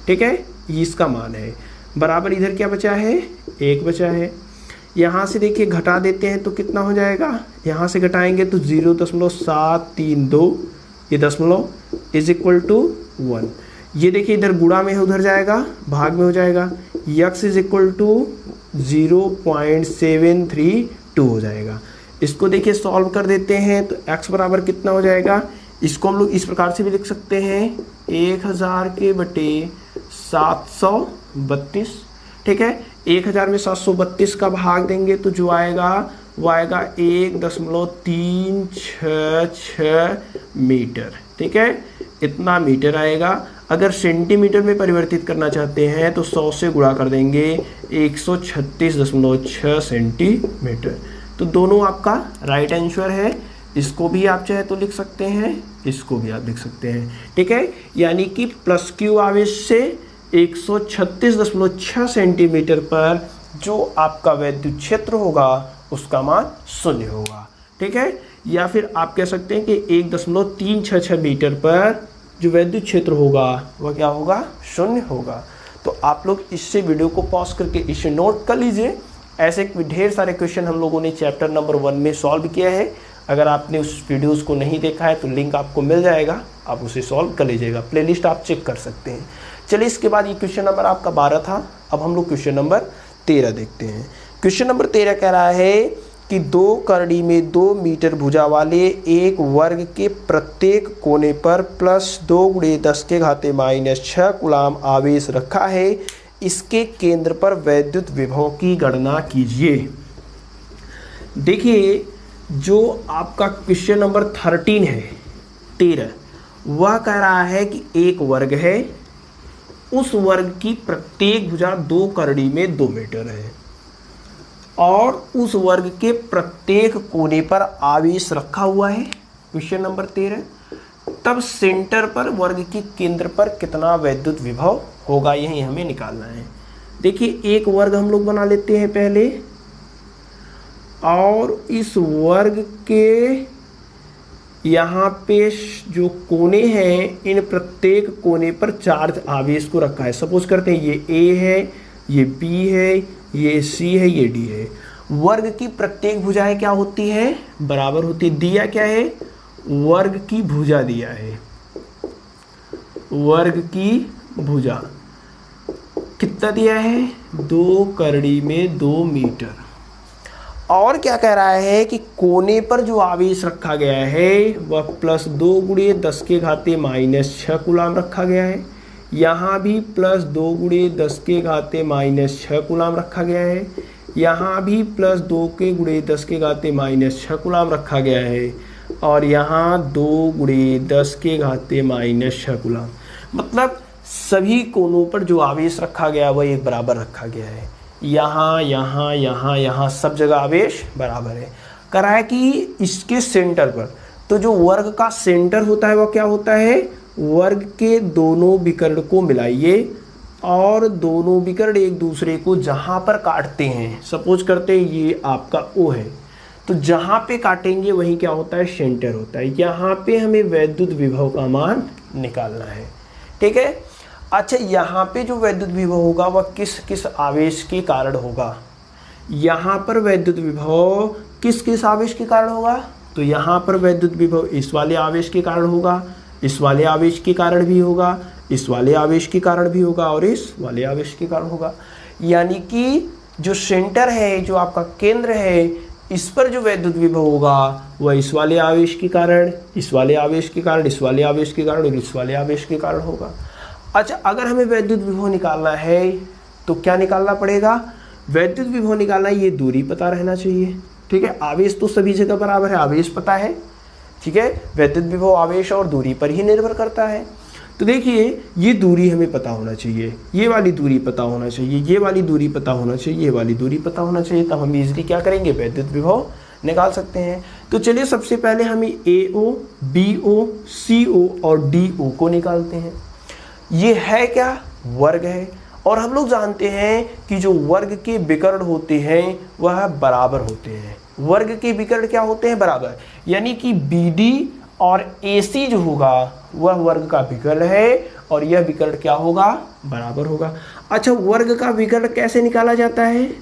ठीक है, ये इसका मान है। बराबर इधर क्या बचा है? 1 बचा है। यहाँ से देखिए घटा देते हैं तो कितना हो जाएगा? यहाँ से घटाएंगे तो 0.732, ये दशमलव इज इक्वल टू 1। ये देखिए इधर गुणा में है, उधर जाएगा भाग में हो जाएगा। x इज इक्वल टू 0.732 हो जाएगा। इसको देखिए सॉल्व कर देते हैं तो x बराबर कितना हो जाएगा? इसको हम लोग इस प्रकार से भी लिख सकते हैं 1000 के बटे 732। ठीक है, 1000 में 732 का भाग देंगे तो जो आएगा वो आएगा 1.366 मीटर। ठीक है, इतना मीटर आएगा। अगर सेंटीमीटर में परिवर्तित करना चाहते हैं तो 100 से गुणा कर देंगे 136.6 सेंटीमीटर। तो दोनों आपका राइट आंसर है। इसको भी आप चाहे तो लिख सकते हैं, इसको भी आप लिख सकते हैं। ठीक है, यानी कि प्लस क्यू आवेश से 136.6 सेंटीमीटर पर जो आपका वैद्युत क्षेत्र होगा उसका मान 0 होगा। ठीक है, या फिर आप कह सकते हैं कि 1.366 मीटर पर जो वैद्युत क्षेत्र होगा वह क्या होगा, 0 होगा। तो आप लोग इससे वीडियो को पॉज करके इसे नोट कर लीजिए। ऐसे ढेर सारे क्वेश्चन हम लोगों ने चैप्टर नंबर 1 में सॉल्व किया है। अगर आपने उस वीडियोस को नहीं देखा है तो लिंक आपको मिल जाएगा, आप उसे सॉल्व कर लीजिएगा। प्लेलिस्ट आप चेक कर सकते हैं। चलिए, इसके बाद ये क्वेश्चन नंबर आपका 12 था। अब हम लोग क्वेश्चन नंबर 13 देखते हैं। क्वेश्चन नंबर 13 कह रहा है कि 2 करड़ी में 2 मीटर भुजा वाले एक वर्ग के प्रत्येक कोने पर प्लस 2 × 10⁻⁻6 कूलाम आवेश रखा है। इसके केंद्र पर वैद्युत विभव की गणना कीजिए। देखिए, जो आपका क्वेश्चन नंबर 13 वह कह रहा है कि एक वर्ग है, उस वर्ग की प्रत्येक भुजा 2 करड़ी में 2 मीटर है और उस वर्ग के प्रत्येक कोने पर आवेश रखा हुआ है। क्वेश्चन नंबर 13, तब सेंटर पर वर्ग के केंद्र पर कितना वैद्युत विभव होगा, यही हमें निकालना है। देखिए, एक वर्ग हम लोग बना लेते हैं पहले, और इस वर्ग के यहाँ पे जो कोने हैं इन प्रत्येक कोने पर चार्ज आवेश को रखा है। सपोज करते हैं ये ए है, ये बी है, ये सी है, ये डी है। वर्ग की प्रत्येक भुजाएं क्या होती है, बराबर होती है। दिया क्या है, वर्ग की भुजा दिया है। वर्ग की भुजा कितना दिया है, 2 करड़ी में 2 मीटर। और क्या कह रहा है कि कोने पर जो आवेश रखा गया है वह प्लस 2 × 10⁻⁻6 कूलाम रखा गया है। यहाँ भी प्लस 2 × 10⁻⁻6 कूलाम रखा गया है। यहाँ भी प्लस 2 × 10⁻⁻6 कूलाम रखा गया है। और यहाँ 2 × 10⁻⁻6 कूलाम। मतलब सभी कोनों पर जो आवेश रखा गया वह एक बराबर रखा गया है। यहाँ यहाँ यहाँ यहाँ सब जगह आवेश बराबर है। करा है कि इसके सेंटर पर, तो जो वर्ग का सेंटर होता है वह क्या होता है, वर्ग के दोनों विकर्ण को मिलाइए और दोनों विकर्ण एक दूसरे को जहाँ पर काटते हैं, सपोज करते हैं ये आपका O है, तो जहाँ पे काटेंगे वहीं क्या होता है, सेंटर होता है। यहाँ पे हमें वैद्युत विभव का मान निकालना है। ठीक है, अच्छा, यहाँ पे जो वैद्युत विभव होगा वह किस किस आवेश के कारण होगा। यहाँ पर वैद्युत विभव किस किस आवेश के कारण होगा, तो यहाँ पर वैद्युत विभव इस वाले आवेश के कारण होगा, इस वाले आवेश के कारण भी होगा, इस वाले आवेश के कारण भी होगा और इस वाले आवेश के कारण होगा। यानी कि जो सेंटर है, जो आपका केंद्र है, इस पर जो वैद्युत विभव होगा वह इस वाले आवेश के कारण, इस वाले आवेश के कारण, इस वाले आवेश के कारण और इस वाले आवेश के कारण होगा। अच्छा, अगर हमें वैद्युत विभव निकालना है तो क्या निकालना पड़ेगा, वैद्युत विभव निकालना, ये दूरी पता रहना चाहिए। ठीक है, आवेश तो सभी जगह बराबर है, आवेश पता है। ठीक है, वैद्युत विभव आवेश और दूरी पर ही निर्भर करता है। तो देखिए, ये दूरी हमें पता होना चाहिए, ये वाली दूरी पता होना चाहिए, ये वाली दूरी पता होना चाहिए, ये वाली दूरी पता होना चाहिए, तब हम इजीली क्या करेंगे, वैद्युत विभव निकाल सकते हैं। तो चलिए, सबसे पहले हम AO, BO, CO और DO को निकालते हैं। ये है क्या, वर्ग है, और हम लोग जानते हैं कि जो वर्ग के विकर्ण होते हैं वह बराबर होते हैं। वर्ग के विकर्ण क्या होते हैं, बराबर। यानी कि BD और AC जो होगा वह वर्ग का विकर्ण है और यह विकर्ण क्या होगा, बराबर होगा। अच्छा, वर्ग का विकर्ण कैसे निकाला जाता है,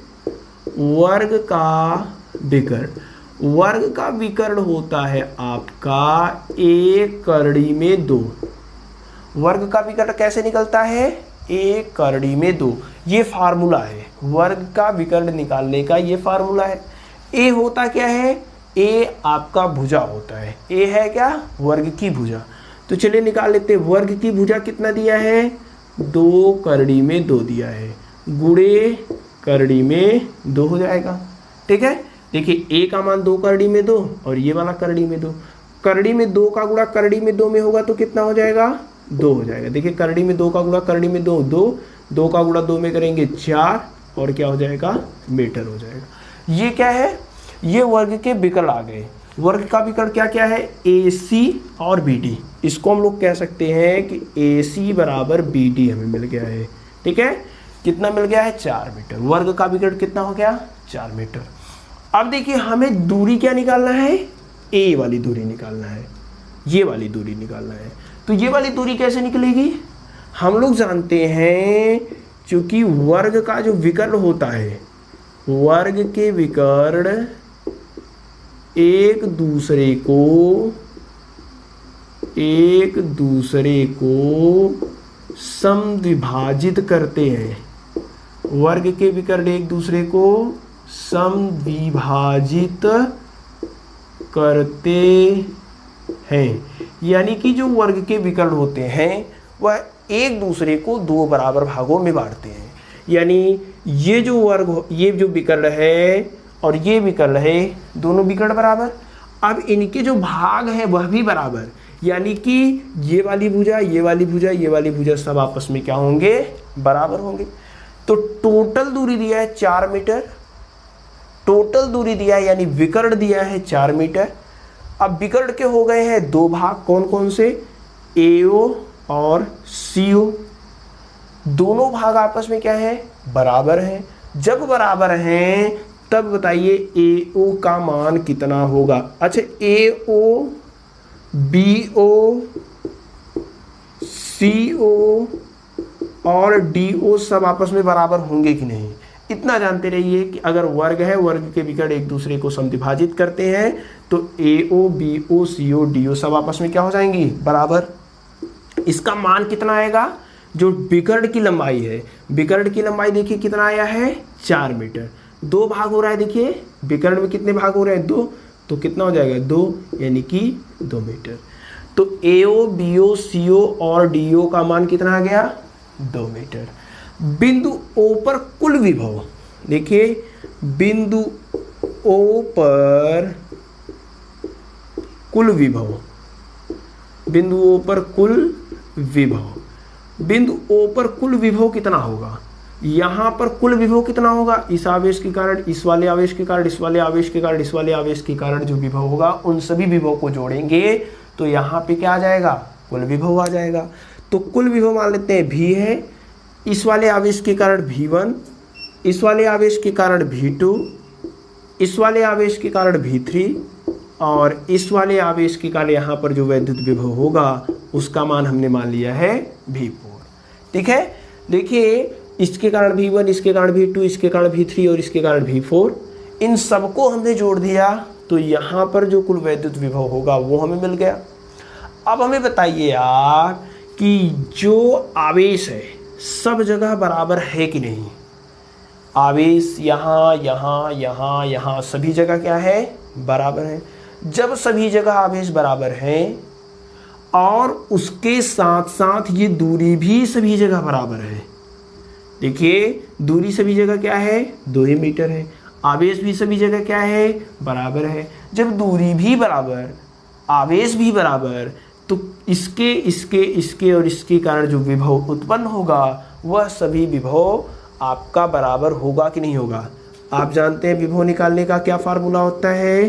वर्ग का विकर्ण, वर्ग का विकर्ण होता है आपका 1 करड़ी में 2। वर्ग का विकर्ण कैसे निकलता है, 1 करड़ी में 2। ये फार्मूला है, वर्ग का विकर्ण निकालने का ये फार्मूला है। ए होता क्या है, ए आपका भुजा होता है, ए है क्या, वर्ग की भुजा। तो चलिए निकाल लेते हैं, वर्ग की भुजा कितना दिया है, 2 करड़ी में 2 दिया है, गुणे करड़ी में 2 हो जाएगा। ठीक है, देखिए ए का मान 2 करड़ी में 2 और ये वाला करड़ी में 2, करड़ी में 2 का गुणा करड़ी में 2 में होगा तो कितना हो जाएगा, 2 हो जाएगा। देखिए करड़ी में 2 का गुणा करड़ी में 2, 2 का गुणा 2 में करेंगे 4 और क्या हो जाएगा, मीटर हो जाएगा। ये क्या है, ये वर्ग के विकर्ण आ गए। वर्ग का विकर्ण क्या क्या है, AC और BD। इसको हम लोग कह सकते हैं कि AC बराबर BD हमें मिल गया है। ठीक है, कितना मिल गया है, 4 मीटर। वर्ग का विकर्ण कितना हो गया, 4 मीटर। अब देखिए हमें दूरी क्या निकालना है, A वाली दूरी निकालना है, ये वाली दूरी निकालना है। तो ये वाली दूरी कैसे निकलेगी, हम लोग जानते हैं क्योंकि वर्ग का जो विकर्ण होता है, वर्ग के विकर्ण एक दूसरे को समद्विभाजित करते हैं। वर्ग के विकर्ण एक दूसरे को समद्विभाजित करते हैं, यानी कि जो वर्ग के विकर्ण होते हैं वह एक दूसरे को 2 बराबर भागों में बांटते हैं। यानी ये जो वर्ग, ये जो विकर्ण है और ये विकर्ण है, दोनों विकर्ण बराबर। अब इनके जो भाग है वह भी बराबर, यानी कि ये वाली भुजा, ये वाली भुजा, ये वाली भुजा सब आपस में क्या होंगे, बराबर होंगे। तो टोटल दूरी दिया है 4 मीटर, टोटल दूरी दिया है यानी विकर्ण दिया है 4 मीटर। अब विकर्ण के हो गए हैं 2 भाग, कौन कौन से, AO और CO। दोनों भाग आपस में क्या है, बराबर हैं। जब बराबर हैं तब बताइए AO का मान कितना होगा। अच्छा, AO, BO, CO और DO सब आपस में बराबर होंगे कि नहीं, इतना जानते रहिए कि अगर वर्ग है, वर्ग के विकर्ण एक दूसरे को समद्विभाजित करते हैं तो AO, BO, CO, DO सब आपस में क्या हो जाएंगी, बराबर। इसका मान कितना आएगा, जो विकर्ण की लंबाई है, विकर्ण की लंबाई देखिए कितना आया है, 4 मीटर। 2 भाग हो रहा है, देखिए विकर्ण में कितने भाग हो रहे हैं, 2, तो कितना हो जाएगा, 2 यानी कि 2 मीटर। तो AO, BO, CO और DO का मान कितना आ गया, 2 मीटर। बिंदु O पर कुल विभव, देखिए बिंदु O पर कुल विभव, बिंदु O पर कुल विभव, बिंदु O पर कुल विभव कितना होगा, यहाँ पर कुल विभव कितना होगा, इस आवेश के कारण, इस वाले आवेश के कारण, इस वाले आवेश के कारण, इस वाले आवेश के कारण जो विभव होगा उन सभी विभव को जोड़ेंगे तो यहाँ पे क्या आ जाएगा, कुल विभव आ जाएगा। तो कुल विभव मान लेते हैं V है, इस वाले आवेश के कारण V1, इस वाले आवेश के कारण V2, इस वाले आवेश के कारण V3 और इस वाले आवेश के कारण यहाँ पर जो वैद्युत विभव होगा उसका मान हमने मान लिया है V4। ठीक है, देखिए इसके कारण V1, इसके कारण V2, इसके कारण V3 और इसके कारण V4, इन सबको हमने जोड़ दिया तो यहाँ पर जो कुल वैद्युत विभव होगा वो हमें मिल गया। अब हमें बताइए यार कि जो आवेश है सब जगह बराबर है कि नहीं, आवेश यहाँ यहाँ यहाँ यहाँ सभी जगह क्या है, बराबर है। जब सभी जगह आवेश बराबर हैं और उसके साथ साथ ये दूरी भी सभी जगह बराबर है, देखिए दूरी सभी जगह क्या है, 2 ही मीटर है, आवेश भी सभी जगह क्या है, बराबर है। जब दूरी भी बराबर, आवेश भी बराबर, तो इसके इसके इसके और इसके कारण जो विभव उत्पन्न होगा वह सभी विभव आपका बराबर होगा कि नहीं होगा। आप जानते हैं विभव निकालने का क्या फार्मूला होता है,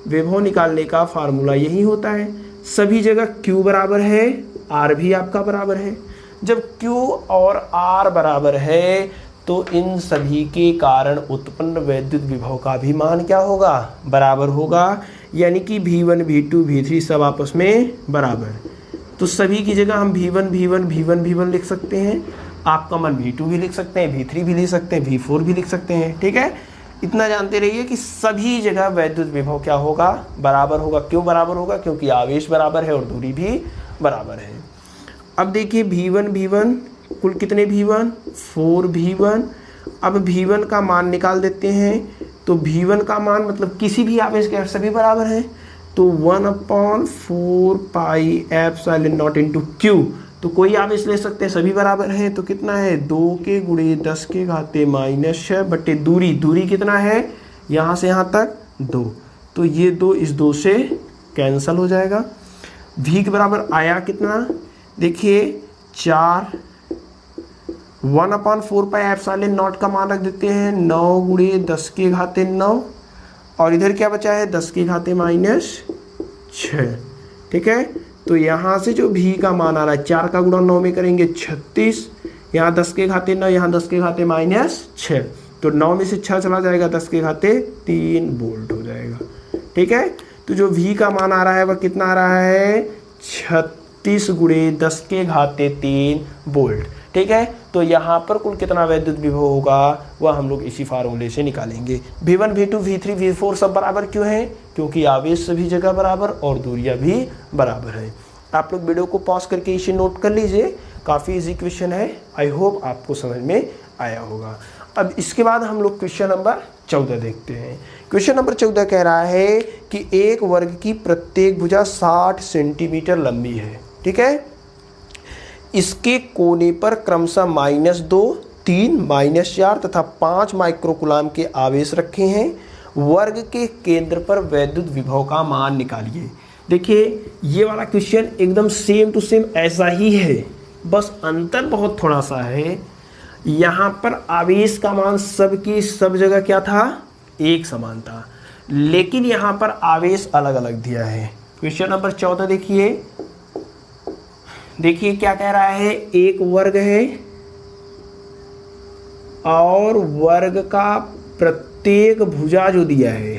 विभव निकालने का फार्मूला यही होता है, सभी जगह Q बराबर है, R भी आपका बराबर है। जब Q और R बराबर है तो इन सभी के कारण उत्पन्न वैद्युत विभव का भी मान क्या होगा, बराबर होगा, यानी कि V1, V2, V3 सब आपस में बराबर। तो सभी की जगह हम V1 V1 V1 V1 लिख सकते हैं, आपका मान V2 भी लिख सकते हैं, V3 भी लिख सकते हैं, V4 भी लिख सकते हैं। ठीक है, इतना जानते रहिए कि सभी जगह वैद्युत विभव क्या होगा, बराबर होगा। क्यों बराबर होगा, क्योंकि आवेश बराबर है और दूरी भी बराबर है। अब देखिए V1 V1 कुल कितने V1, 4 V1। अब V1 का मान निकाल देते हैं तो तो V1 का मान मतलब किसी भी आवेश के सभी बराबर हैं, तो 1/4 pi epsilon not into Q, तो कोई आवेश ले सकते हैं, सभी बराबर हैं, तो कितना है 2 के गुणे 10 के घाते -6 बटे दूरी कितना है यहाँ से यहाँ तक 2, तो ये 2 इस 2 से कैंसल हो जाएगा। V के बराबर आया कितना, देखिए 4, 1/4 पाई एप्सिलॉन नॉट का मान रख देते हैं 9 गुणे 10 के घाते 9, और इधर क्या बचा है 10 के घाते -6, ठीक है। तो यहाँ से जो V का मान आ रहा है 4 का गुणा 9 में करेंगे 36, यहाँ 10 के घाते 9, यहाँ 10 के घाते -6, तो 9 में से 6 चला जाएगा, 10 के घाते 3 वोल्ट हो जाएगा, ठीक है। तो जो V का मान आ रहा है वह कितना आ रहा है 36 गुणे 10 के घाते 3 वोल्ट, ठीक है। तो यहाँ पर कुल कितना वैद्युत विभव होगा वह हम लोग इसी फार्मूले से निकालेंगे। V1, V2, V3, V4 सब बराबर क्यों है, क्योंकि आवेश सभी जगह बराबर और दूरियां भी बराबर है। आप लोग वीडियो को पॉज करके इसे नोट कर लीजिए, काफ़ी इजी क्वेश्चन है, आई होप आपको समझ में आया होगा। अब इसके बाद हम लोग क्वेश्चन नंबर 14 देखते हैं। क्वेश्चन नंबर 14 कह रहा है कि एक वर्ग की प्रत्येक भुजा 60 सेंटीमीटर लंबी है, ठीक है। इसके कोने पर क्रमशः -2, 3, -4 तथा 5 माइक्रोकुलाम के आवेश रखे हैं। वर्ग के केंद्र पर वैद्युत विभव का मान निकालिए। देखिए ये वाला क्वेश्चन एकदम सेम टू सेम ऐसा ही है, बस अंतर बहुत थोड़ा सा है। यहाँ पर आवेश का मान सबकी सब जगह क्या था, एक समान था, लेकिन यहाँ पर आवेश अलग अलग दिया है। क्वेश्चन नंबर 14 देखिए क्या कह रहा है, एक वर्ग है और वर्ग का प्रत्येक भुजा जो दिया है,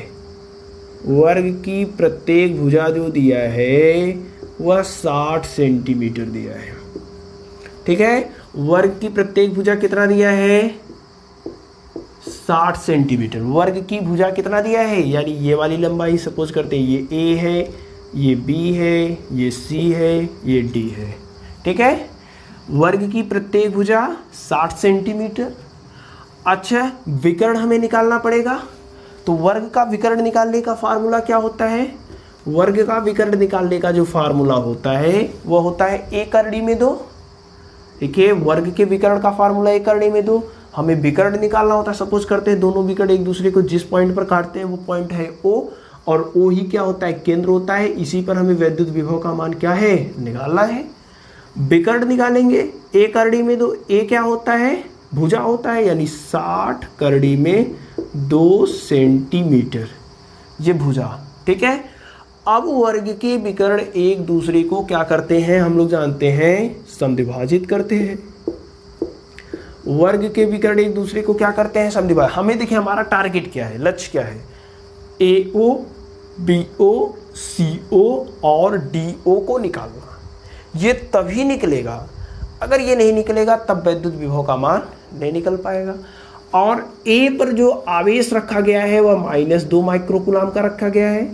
वर्ग की प्रत्येक भुजा जो दिया है वह 60 सेंटीमीटर दिया है, ठीक है। वर्ग की प्रत्येक भुजा कितना दिया है 60 सेंटीमीटर। वर्ग की भुजा कितना दिया है, यानी ये वाली लंबाई सपोज करते हैं ये A है, ये B है, ये C है, ये D है, ठीक है। वर्ग की प्रत्येक भुजा 60 सेंटीमीटर। अच्छा विकर्ण हमें निकालना पड़ेगा, तो वर्ग का विकर्ण निकालने का फार्मूला क्या होता है, वर्ग का विकर्ण निकालने का जो फार्मूला होता है वह होता है a करड़ी में 2। देखिए वर्ग के विकर्ण का फार्मूला a करड़ी में 2, हमें विकर्ण निकालना होता है। सपोज करते हैं दोनों विकर्ण एक दूसरे को जिस पॉइंट पर काटते हैं वो पॉइंट है O, और O ही क्या होता है केंद्र होता है, इसी पर हमें वैद्युत विभव का मान क्या है निकालना है। विकर्ण निकालेंगे a करड़ी में 2, a क्या होता है भुजा होता है, यानी 60 करड़ी में 2 सेंटीमीटर ये भुजा, ठीक है। अब वर्ग के विकर्ण एक दूसरे को क्या करते हैं हम लोग जानते हैं, समद्विभाजित करते हैं। वर्ग के विकर्ण एक दूसरे को क्या करते हैं समद्विभाजित। हमें देखिए हमारा टारगेट क्या है, लक्ष्य क्या है, AO, BO, CO और DO को निकालना। ये तभी निकलेगा, अगर ये नहीं निकलेगा तब वैद्युत विभव का मान नहीं निकल पाएगा। और A पर जो आवेश रखा गया है वह -2 माइक्रोकुलाम का रखा गया है,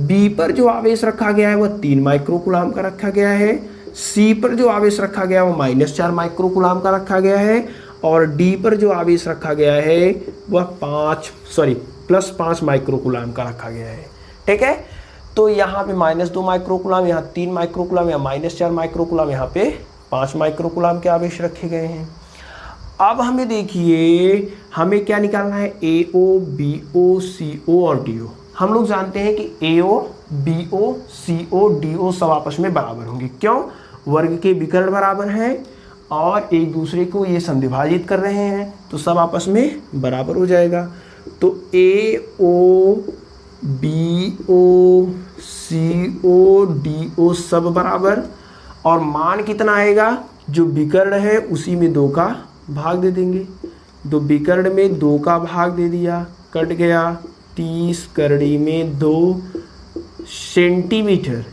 B पर जो आवेश रखा गया है वह 3 माइक्रोकुलाम का रखा गया है, C पर जो आवेश रखा गया है वह -4 माइक्रोकुलाम का रखा गया है, और D पर जो आवेश रखा गया है वह +5 माइक्रोकुलाम का रखा गया है, ठीक है। तो यहाँ पे -2 माइक्रोकुलाम, यहाँ 3 माइक्रोकुलाम, यहाँ -4 माइक्रोकुलाम, यहाँ पे 5 माइक्रोकुलाम के आवेश रखे गए हैं। अब हमें देखिए हमें क्या निकालना है, AO, BO, CO और DO। हम लोग जानते हैं कि AO, BO, CO, DO सब आपस में बराबर होंगे। क्यों, वर्ग के विकर्ण बराबर हैं और एक दूसरे को ये समद्विभाजित कर रहे हैं, तो सब आपस में बराबर हो जाएगा। तो AO, BO, CO, DO सब बराबर, और मान कितना आएगा, जो विकर्ण है उसी में 2 का भाग दे देंगे। तो विकर्ण में 2 का भाग दे दिया, कट गया 30 करड़ी में 2 सेंटीमीटर।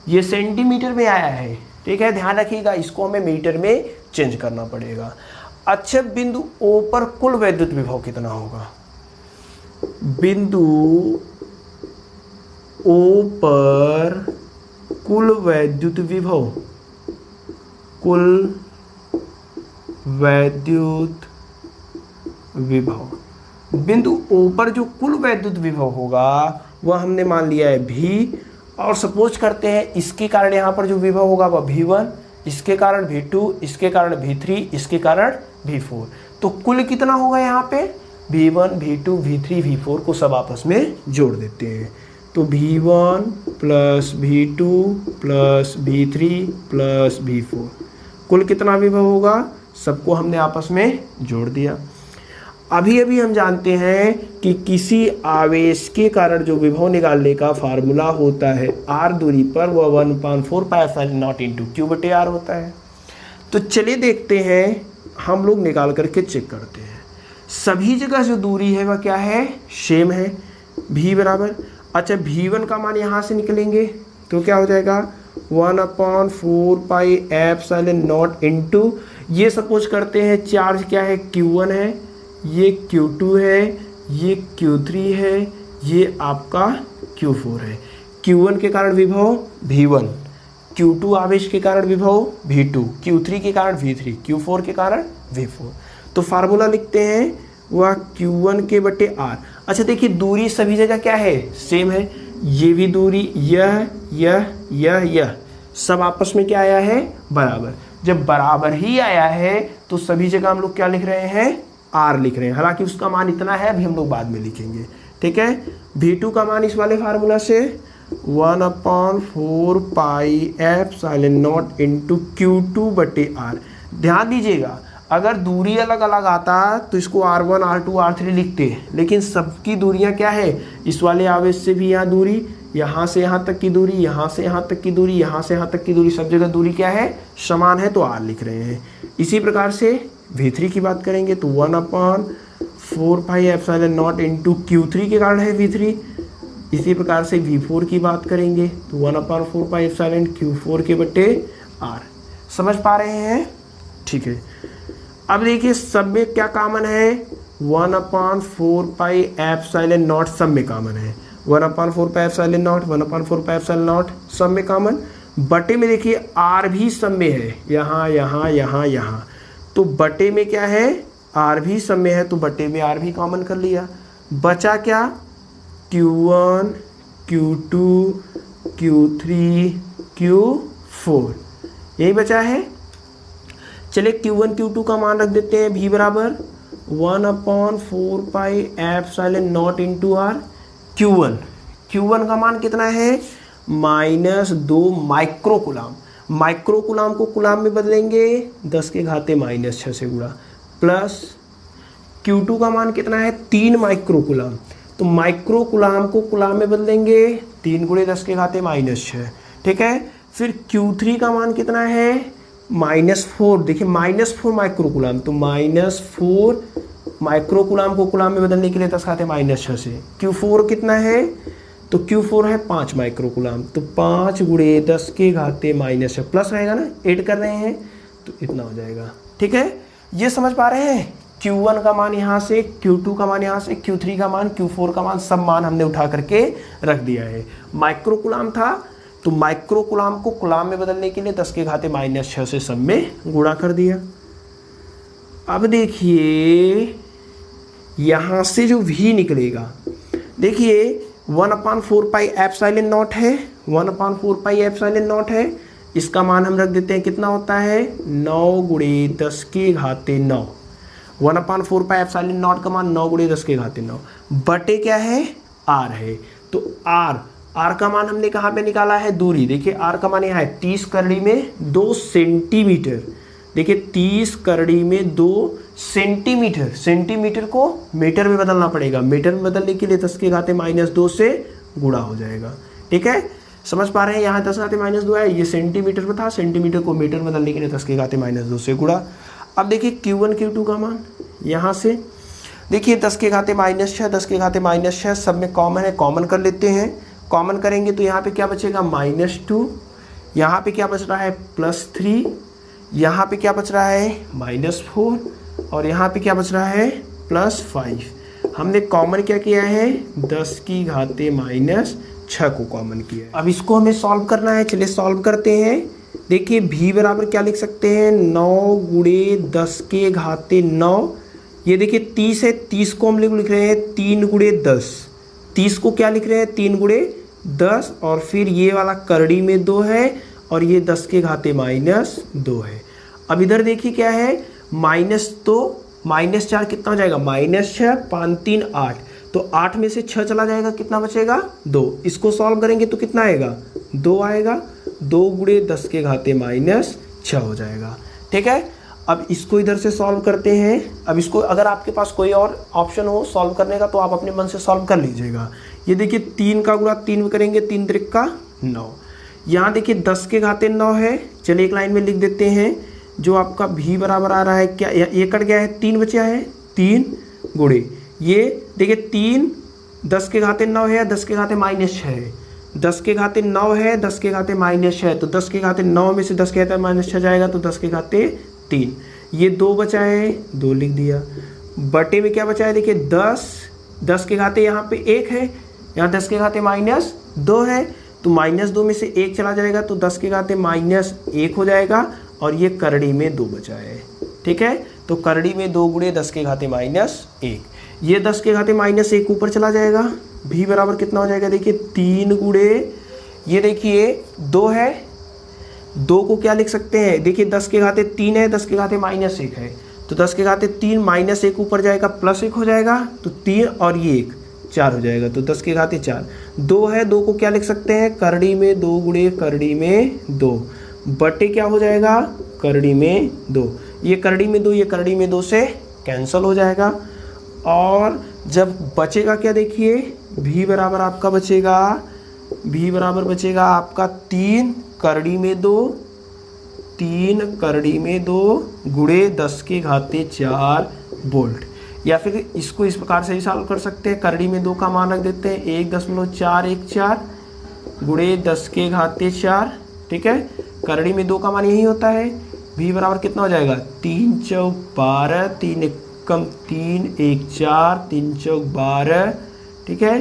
ये सेंटीमीटर में आया है, ठीक है, ध्यान रखिएगा, इसको हमें मीटर में चेंज करना पड़ेगा। अच्छा बिंदु O पर कुल वैद्युत विभव कितना होगा, बिंदु O पर कुल वैद्युत विभव, कुल वैद्युत विभव बिंदु O पर जो कुल वैद्युत विभव होगा वह हमने मान लिया है V, और सपोज करते हैं इसके कारण यहाँ पर जो विभव होगा वह V1, इसके कारण V2, इसके कारण V3, इसके कारण V4। तो कुल कितना होगा यहाँ पे V1, V2, V3, V4 को सब आपस में जोड़ देते हैं। तो V1 plus V2 plus V3 plus V4 कुल कितना विभव होगा, सबको हमने आपस में जोड़ दिया। अभी हम जानते हैं कि किसी आवेश के कारण जो विभव निकालने का फार्मूला होता है r दूरी पर वह 1/4 pi epsilon not into Q/r होता है। तो चलिए देखते हैं, हम लोग निकाल करके चेक करते हैं। सभी जगह जो दूरी है वह क्या है, सेम है, v बराबर, अच्छा v1 का मान यहाँ से निकलेंगे तो क्या हो जाएगा 1/4 पाई एप्सिलॉन नॉट इंटू, ये सपोज करते हैं चार्ज क्या है Q1 है, ये Q2 है, ये Q3 है, ये आपका Q4 है। Q1 के कारण विभव V1, Q2 आवेश के कारण विभव V2, Q3 के कारण V3, Q4 के कारण V4। तो फार्मूला लिखते हैं वह Q1 के बटे R। अच्छा देखिए दूरी सभी जगह क्या है, सेम है, ये भी दूरी, यह सब आपस में क्या आया है, बराबर। जब बराबर ही आया है तो सभी जगह हम लोग क्या लिख रहे हैं, R लिख रहे हैं। हालांकि उसका मान इतना है, अभी हम लोग बाद में लिखेंगे, ठीक है। V2 का मान इस वाले फार्मूला से 1/4 pi epsilon not into Q2/R। ध्यान दीजिएगा, अगर दूरी अलग अलग आता तो इसको R1, R2, R3 लिखते, लेकिन सबकी दूरियां क्या है, इस वाले आवेश से भी यहाँ दूरी, यहाँ से यहाँ तक की दूरी, यहाँ से यहाँ तक की दूरी, यहाँ से यहाँ तक की दूरी, सब जगह दूरी क्या है, समान है, तो R लिख रहे हैं। इसी प्रकार से V3 की बात करेंगे तो 1/4 pi epsilon not into Q3 के कारण है V3। इसी प्रकार से V4 की बात करेंगे तो 1/4 पाई एप्सिलॉन Q4 के बटे R। समझ पा रहे हैं, ठीक है। अब देखिए सब में क्या कॉमन है, 1/4 पाई एप्सिलॉन नॉट सब में कॉमन है, 1/4 pi epsilon not, 1/4 pi epsilon not सब में कॉमन। बटे में देखिए R भी सब में है, यहाँ, तो बटे में क्या है, R भी सब में है, तो बटे में R भी कॉमन कर लिया। बचा क्या, Q1, Q2, Q3, Q4, यही बचा है। चलिए Q1, Q2 का मान रख देते हैं, V बराबर 1/4 pi epsilon not into R। Q1 का मान कितना है, -2 माइक्रोकुलाम। माइक्रोकुलाम को कुलाम में बदलेंगे 10⁻⁻6 से गुणा, प्लस Q2 का मान कितना है, 3 माइक्रोकुलाम। तो माइक्रोकुलाम को कुलाम में बदलेंगे 3 × 10⁻⁻6, ठीक है। फिर Q3 का मान कितना है, -4, देखिए -4 माइक्रोकुलाम, तो -4 माइक्रोकुलाम को कुलाम में बदलने के लिए 10⁻⁻6 से। Q4 कितना है, तो Q4 है 5 माइक्रोकुलाम, तो 5 × 10⁻⁻6 प्लस रहेगा ना, ऐड कर रहे हैं तो इतना हो जाएगा, ठीक है। ये समझ पा रहे हैं, Q1 का मान यहाँ से, Q2 का मान यहाँ से, Q3 का मान, Q4 का मान, सब मान हमने उठा करके रख दिया है। माइक्रोकुलाम था तो माइक्रोकुलाम को कुलाम में बदलने के लिए 10⁻⁻6 से सब में गुणा कर दिया। अब देखिए यहाँ से जो V निकलेगा, देखिए 1/4 पाई एप्सिलॉन नॉट है, 1/4 पाई एप्सिलॉन नॉट है, इसका मान हम रख देते हैं, कितना होता है 9 × 10⁻9। 1/4 पाई एप्सिलॉन नॉट का मान 9 × 10⁻9 बटे क्या है, R है। तो R का मान हमने कहाँ पे निकाला है, दूरी। देखिए R का मान यहाँ है 30 करड़ी में 2 सेंटीमीटर। देखिए 30 करड़ी में 2 सेंटीमीटर, सेंटीमीटर को मीटर में बदलना पड़ेगा, मीटर में बदलने के लिए 10⁻⁻2 से गुणा हो जाएगा, ठीक है। समझ पा रहे हैं, यहाँ 10⁻2 है, ये सेंटीमीटर में था, सेंटीमीटर को मीटर में बदलने के लिए 10⁻2 से गुणा। अब देखिए Q1, Q2 का मान यहाँ से, देखिए 10⁻6, 10⁻6 सब में कॉमन है, कॉमन कर लेते हैं। कॉमन करेंगे तो यहाँ पे क्या बचेगा, -2, यहाँ पे क्या बच रहा है, +3, यहाँ पे क्या बच रहा है, -4, और यहाँ पे क्या बच रहा है, +5। हमने कॉमन क्या किया है, 10⁻6 को कॉमन किया है। अब इसको हमें सॉल्व करना है, चलिए सॉल्व करते हैं। देखिए V बराबर क्या लिख सकते हैं, 9 × 10⁻9, ये देखिए 30 है, 30 को हम लोग लिख रहे हैं 3 गुणे 10। 30 को क्या लिख रहे हैं 3 गुणे 10, और फिर ये वाला करड़ी में 2 है और ये 10 के घाते -2 है। अब इधर देखिए क्या है माइनस, तो -4 कितना हो जाएगा -6, 5 3 8, तो 8 में से 6 चला जाएगा, कितना बचेगा 2। इसको सॉल्व करेंगे तो कितना आएगा 2 आएगा, 2 गुणे 10 के घाते -6 हो जाएगा। ठीक है, अब इसको इधर से सॉल्व करते हैं। अब इसको अगर आपके पास कोई और ऑप्शन हो सॉल्व करने का तो आप अपने मन से सॉल्व कर लीजिएगा। ये देखिए 3 का गुणा 3 में करेंगे, 3 त्रिक 9। यहाँ देखिए 10 के घाते 9 है, चलिए एक लाइन में लिख देते हैं। जो आपका भी बराबर आ रहा है क्या, ये कट गया है, 3 बचा है, 3 गुणे ये देखिए 3 10 के घाते 9 है, 10 के घाते -6 है, 10 के घाते 9 है, 10 के घाते -6 है, तो 10 के घाते 9 में से 10 के घाते -6 जाएगा तो 10 के घाते 3। ये 2 बचा है, 2 लिख दिया। बटे में क्या बचा है देखिए 10 के घाते यहाँ पे 1 है, यहाँ 10 के घाते -2 है, तो -2 में से 1 चला जाएगा तो 10 के घाते -1 हो जाएगा, और ये करड़ी में 2 बचा है। ठीक है, तो करड़ी में 2 गुणे 10 के घाते -1, ये 10 के घाते -1 ऊपर चला जाएगा। भी बराबर कितना हो जाएगा देखिए 3 गुणे, ये देखिए 2 है, 2 को क्या लिख सकते हैं देखिए 10 के घाते 3 है, 10 के घाते -1 है, तो 10 के घाते 3 -1 ऊपर जाएगा +1 हो जाएगा, तो 3 और ये 1 4 हो जाएगा, तो 10 के घाते 4। 2 है, 2 को क्या लिख सकते हैं करड़ी में 2 गुणे करड़ी में 2, बटे क्या हो जाएगा करड़ी में 2, ये करड़ी में 2 ये करड़ी में 2 से कैंसिल हो जाएगा। और जब बचेगा क्या देखिए भी बराबर आपका बचेगा, भी बराबर बचेगा आपका 3 करड़ी में 2, 3 करड़ी में 2 गुणे 10 के घाते 4 वोल्ट। या फिर इसको इस प्रकार से ही सॉल्व कर सकते हैं, करड़ी में 2 का मान रख देते हैं 1.414 गुणे 10 के घाते 4। ठीक है, करड़ी में 2 का मान यही होता है। भी बराबर कितना हो जाएगा 3 चौक 12, 3 एकम 3 1 4, 3 चौक 12। ठीक है,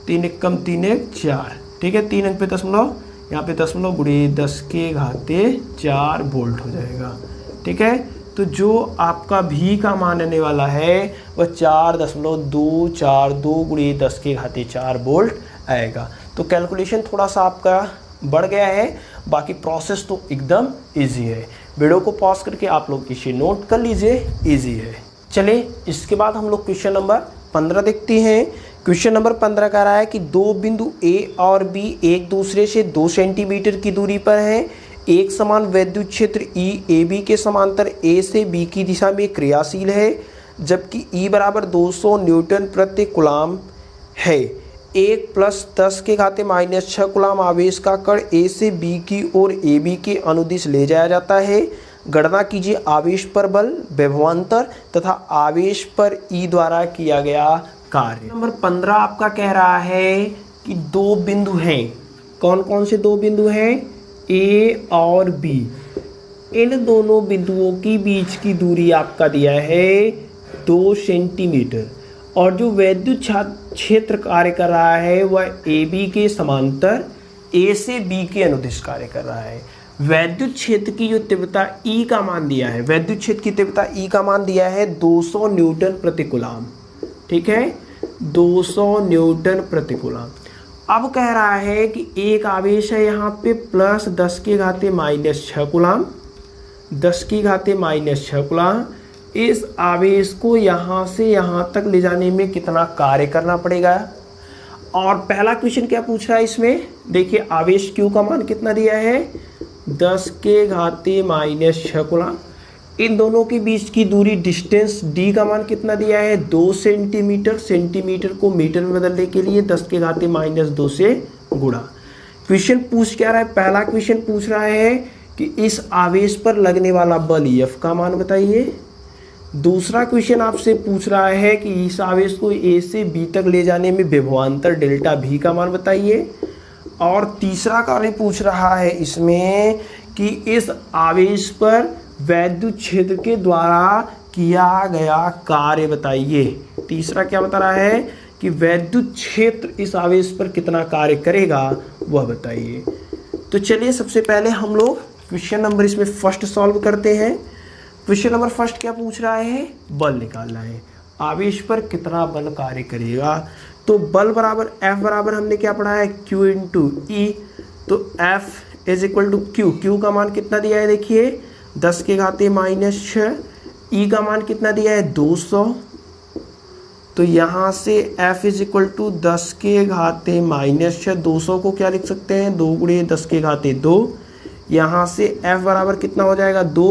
3 एकम 3 1 4। ठीक है, 3 अंक पे दशमलव, यहाँ पे दशमलव गुणे 10 के घाते 4 वोल्ट हो जाएगा। ठीक है, तो जो आपका भी का मान आने वाला है वह 4.242 गुणे 10 के घाते 4 वोल्ट आएगा। तो कैलकुलेशन थोड़ा सा आपका बढ़ गया है, बाकी प्रोसेस तो एकदम इजी है। वीडियो को पॉज करके आप लोग इसे नोट कर लीजिए, इजी है। चलिए इसके बाद हम लोग क्वेश्चन नंबर 15 देखते हैं। क्वेश्चन नंबर 15 कह रहा है कि दो बिंदु ए और बी एक दूसरे से 2 सेंटीमीटर की दूरी पर हैं। एक समान वैद्युत क्षेत्र ई ए बी के समांतर ए से बी की दिशा में क्रियाशील है, जबकि ई बराबर 200 न्यूटन प्रति कूलाम है। 1 + 10 के घाते -6 कूलाम आवेश का कण ए से बी की ओर ए बी के अनुदिश ले जाया जाता है। गणना कीजिए आवेश पर बल, विभवांतर तथा आवेश पर ई द्वारा किया गया कार्य। नंबर 15 आपका कह रहा है कि 2 बिंदु हैं। कौन कौन से 2 बिंदु हैं? ए और बी। इन दोनों बिंदुओं की बीच की दूरी आपका दिया है 2 सेंटीमीटर, और जो वैद्युत क्षेत्र कार्य कर रहा है वह ए बी के समांतर ए से बी के अनुदिश कार्य कर रहा है। वैद्युत क्षेत्र की जो तीव्रता ई का मान दिया है, वैद्युत क्षेत्र की तीव्रता ई का मान दिया है 200 न्यूटन प्रति कूलाम। ठीक है, 200 न्यूटन प्रति कूलाम। अब कह रहा है कि एक आवेश है यहाँ पे प्लस 10 के घाते -6 कूलाम, 10 की घाते -6 कूलाम। इस आवेश को यहाँ से यहाँ तक ले जाने में कितना कार्य करना पड़ेगा? और पहला क्वेश्चन क्या पूछ रहा है इसमें, देखिए आवेश Q का मान कितना दिया है 10 के घाते -6 कूलाम। इन दोनों के बीच की दूरी डिस्टेंस D का मान कितना दिया है 2 सेंटीमीटर। सेंटीमीटर को मीटर में बदलने के लिए 10 के घाते -2 से गुणा। क्वेश्चन पूछ क्या रहा है, पहला क्वेश्चन पूछ रहा है कि इस आवेश पर लगने वाला बल F का मान बताइए। दूसरा क्वेश्चन आपसे पूछ रहा है कि इस आवेश को A से B तक ले जाने में विभवांतर डेल्टा V का मान बताइए। और तीसरा कार्य पूछ रहा है इसमें कि इस आवेश पर वैद्युत क्षेत्र के द्वारा किया गया कार्य बताइए। तीसरा क्या बता रहा है कि वैद्युत क्षेत्र इस आवेश पर कितना कार्य करेगा वह बताइए। तो चलिए सबसे पहले हम लोग क्वेश्चन नंबर इसमें फर्स्ट सॉल्व करते हैं। क्वेश्चन नंबर फर्स्ट क्या पूछ रहा है, बल निकालना है, आवेश पर कितना बल कार्य करेगा। तो बल बराबर F बराबर हमने क्या पढ़ा है, Q इंटू ई। तो F is equal to Q, Q का मान कितना दिया है देखिए 10 के घाते -6, E का मान कितना दिया है 200। तो यहाँ से F इज इक्वल टू 10 के घाते -6, 200 को क्या लिख सकते हैं 2 गुणे 10 के घाते 2। यहाँ से F बराबर कितना हो जाएगा 2,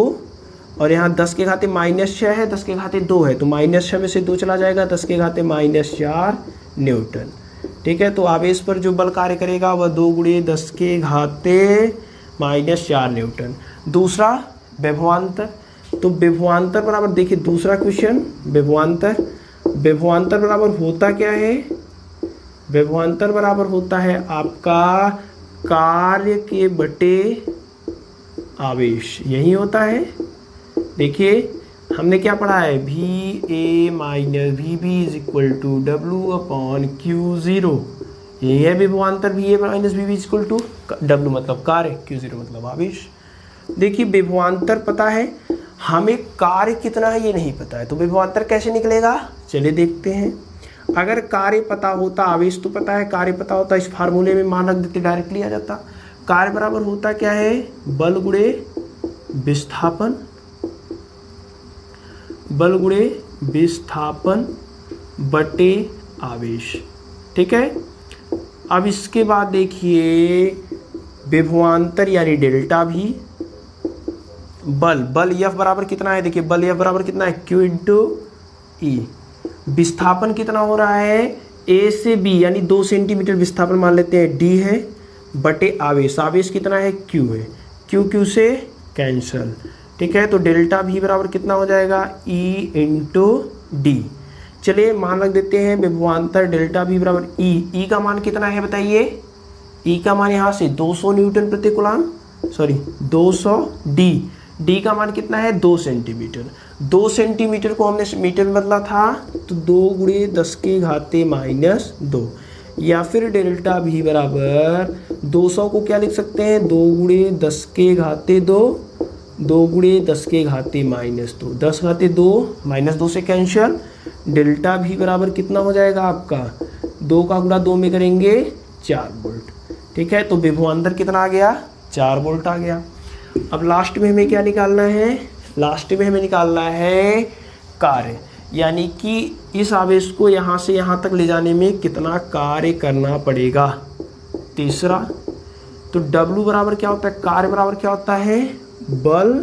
और यहाँ 10 के घाते -6 है, 10 के घाते 2 है, तो -6 में से 2 चला जाएगा, 10 के घाते -4 न्यूटन। ठीक है, तो आवेश पर जो बल कार्य करेगा वह 2 गुणे 10 के घाते -4 न्यूटन। दूसरा विभवांतर, तो विभवांतर बराबर देखिए दूसरा क्वेश्चन, विभवांतर बराबर होता क्या है, विभवांतर बराबर होता है आपका कार्य के बटे आवेश, यही होता है। देखिए हमने क्या पढ़ा है, V A minus V B is equal to W upon Q zero, यही है विभवांतर, V A minus V B is equal to W मतलब कार्य, क्यू ज़ीरो मतलब आवेश। देखिए विभवांतर पता है, हमें कार्य कितना है ये नहीं पता है, तो विभवांतर कैसे निकलेगा चलिए देखते हैं। अगर कार्य पता होता, आवेश तो पता है, कार्य पता होता, इस फार्मूले में मान रख देते डायरेक्टली आ जाता। कार्य बराबर होता क्या है, बल गुणे विस्थापन, बल गुणे विस्थापन बटे आवेश। ठीक है, अब इसके बाद देखिए विभवांतर यानी डेल्टा भी, बल F बराबर कितना है, देखिए बल F बराबर कितना है Q इंटू ई। विस्थापन कितना हो रहा है, A से B यानी 2 सेंटीमीटर विस्थापन मान लेते हैं D है, बटे आवेश, आवेश कितना है Q है, Q से कैंसल। ठीक है, तो डेल्टा भी बराबर कितना हो जाएगा E इंटू डी। चलिए मान रख देते हैं विभवांतर डेल्टा भी बराबर E का मान कितना है बताइए, E का मान यहाँ से 200 न्यूटन प्रति कूलम, 200, D का मान कितना है 2 सेंटीमीटर, 2 सेंटीमीटर को हमने मीटर में बदला था, तो 2 गुणे 10 के घाते -2, या फिर डेल्टा भी बराबर 200 को क्या लिख सकते हैं 2 गुणे 10 के घाते 2, 2 गुणे 10 के घाते -2, 10 घाते 2 -2 से कैंसिल, डेल्टा भी बराबर कितना हो जाएगा आपका 2 का गुणा 2 में करेंगे 4 वोल्ट। ठीक है, तो विभवांतर कितना आ गया 4 वोल्ट आ गया। अब लास्ट में हमें क्या निकालना है, लास्ट में हमें निकालना है कार्य, यानी कि इस आवेश को यहाँ से यहाँ तक ले जाने में कितना कार्य करना पड़ेगा। तीसरा, तो W बराबर क्या होता है, कार्य बराबर क्या होता है बल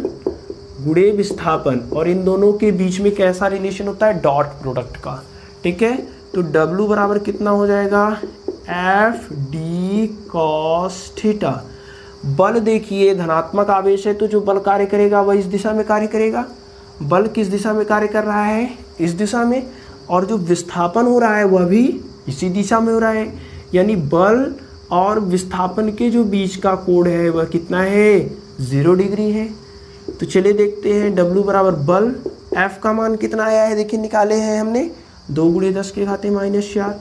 गुणे विस्थापन, और इन दोनों के बीच में कैसा रिलेशन होता है डॉट प्रोडक्ट का। ठीक है, तो W बराबर कितना हो जाएगा एफ डी कॉस थीटा। बल देखिए धनात्मक आवेश है, तो जो बल कार्य करेगा वह इस दिशा में कार्य करेगा, बल किस दिशा में कार्य कर रहा है इस दिशा में, और जो विस्थापन हो रहा है वह भी इसी दिशा में हो रहा है, यानी बल और विस्थापन के जो बीच का कोण है वह कितना है 0 डिग्री है। तो चलिए देखते हैं W बराबर बल, F का मान कितना आया है देखिए निकाले हैं हमने 2 गुणे 10 के घाते -4,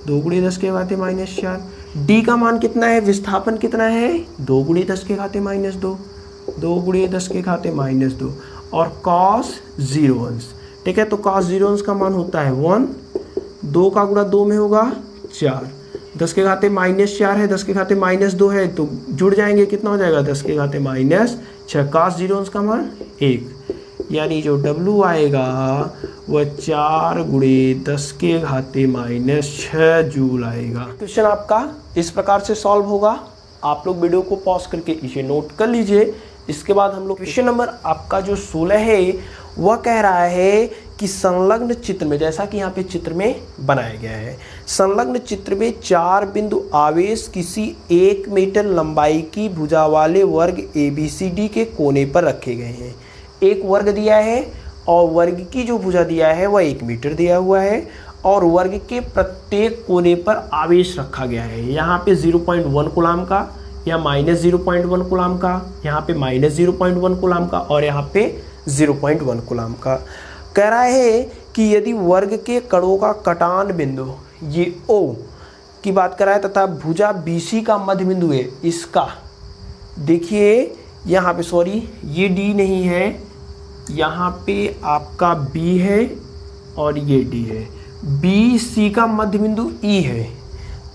2 गुणे 10 के घाते -4। D का मान कितना है, विस्थापन कितना है 2 गुणे 10 के घाते -2, 2 गुणे 10 के घाते -2, और cos 0 अंश। ठीक है, तो cos 0 अंश का मान होता है 1, 2 का गुणा 2 में होगा 4, 10 के घाते -4 है, 10 के घाते -2 है, तो जुड़ जाएंगे कितना हो जाएगा 10 के घाते -6, cos 0 अंश का मान 1, यानी जो W आएगा वह 4 गुणे 10 के घाते -6 जूल आएगा। क्वेश्चन आपका इस प्रकार से सॉल्व होगा, आप लोग वीडियो को पॉज करके इसे नोट कर लीजिए। इसके बाद हम लोग क्वेश्चन नंबर आपका जो 16 है वह कह रहा है कि संलग्न चित्र में, जैसा कि यहाँ पे चित्र में बनाया गया है, संलग्न चित्र में 4 बिंदु आवेश किसी 1 मीटर लंबाई की भुजा वाले वर्ग ABCD के कोने पर रखे गए हैं। एक वर्ग दिया है और वर्ग की जो भुजा दिया है वह 1 मीटर दिया हुआ है, और वर्ग के प्रत्येक कोने पर आवेश रखा गया है। यहाँ पे 0.1 कूलम का, या -0.1 कूलम का, यहाँ पे -0.1 कूलम का, और यहाँ पे 0.1 कूलम का। कह रहा है कि यदि वर्ग के कणों का कटान बिंदु ये O की बात कर रहा है तथा भुजा BC का मध्य बिंदु है इसका, देखिए यहाँ पे सॉरी ये D नहीं है, यहाँ पे आपका बी है और ये डी है, बी सी का मध्य बिंदु ई है।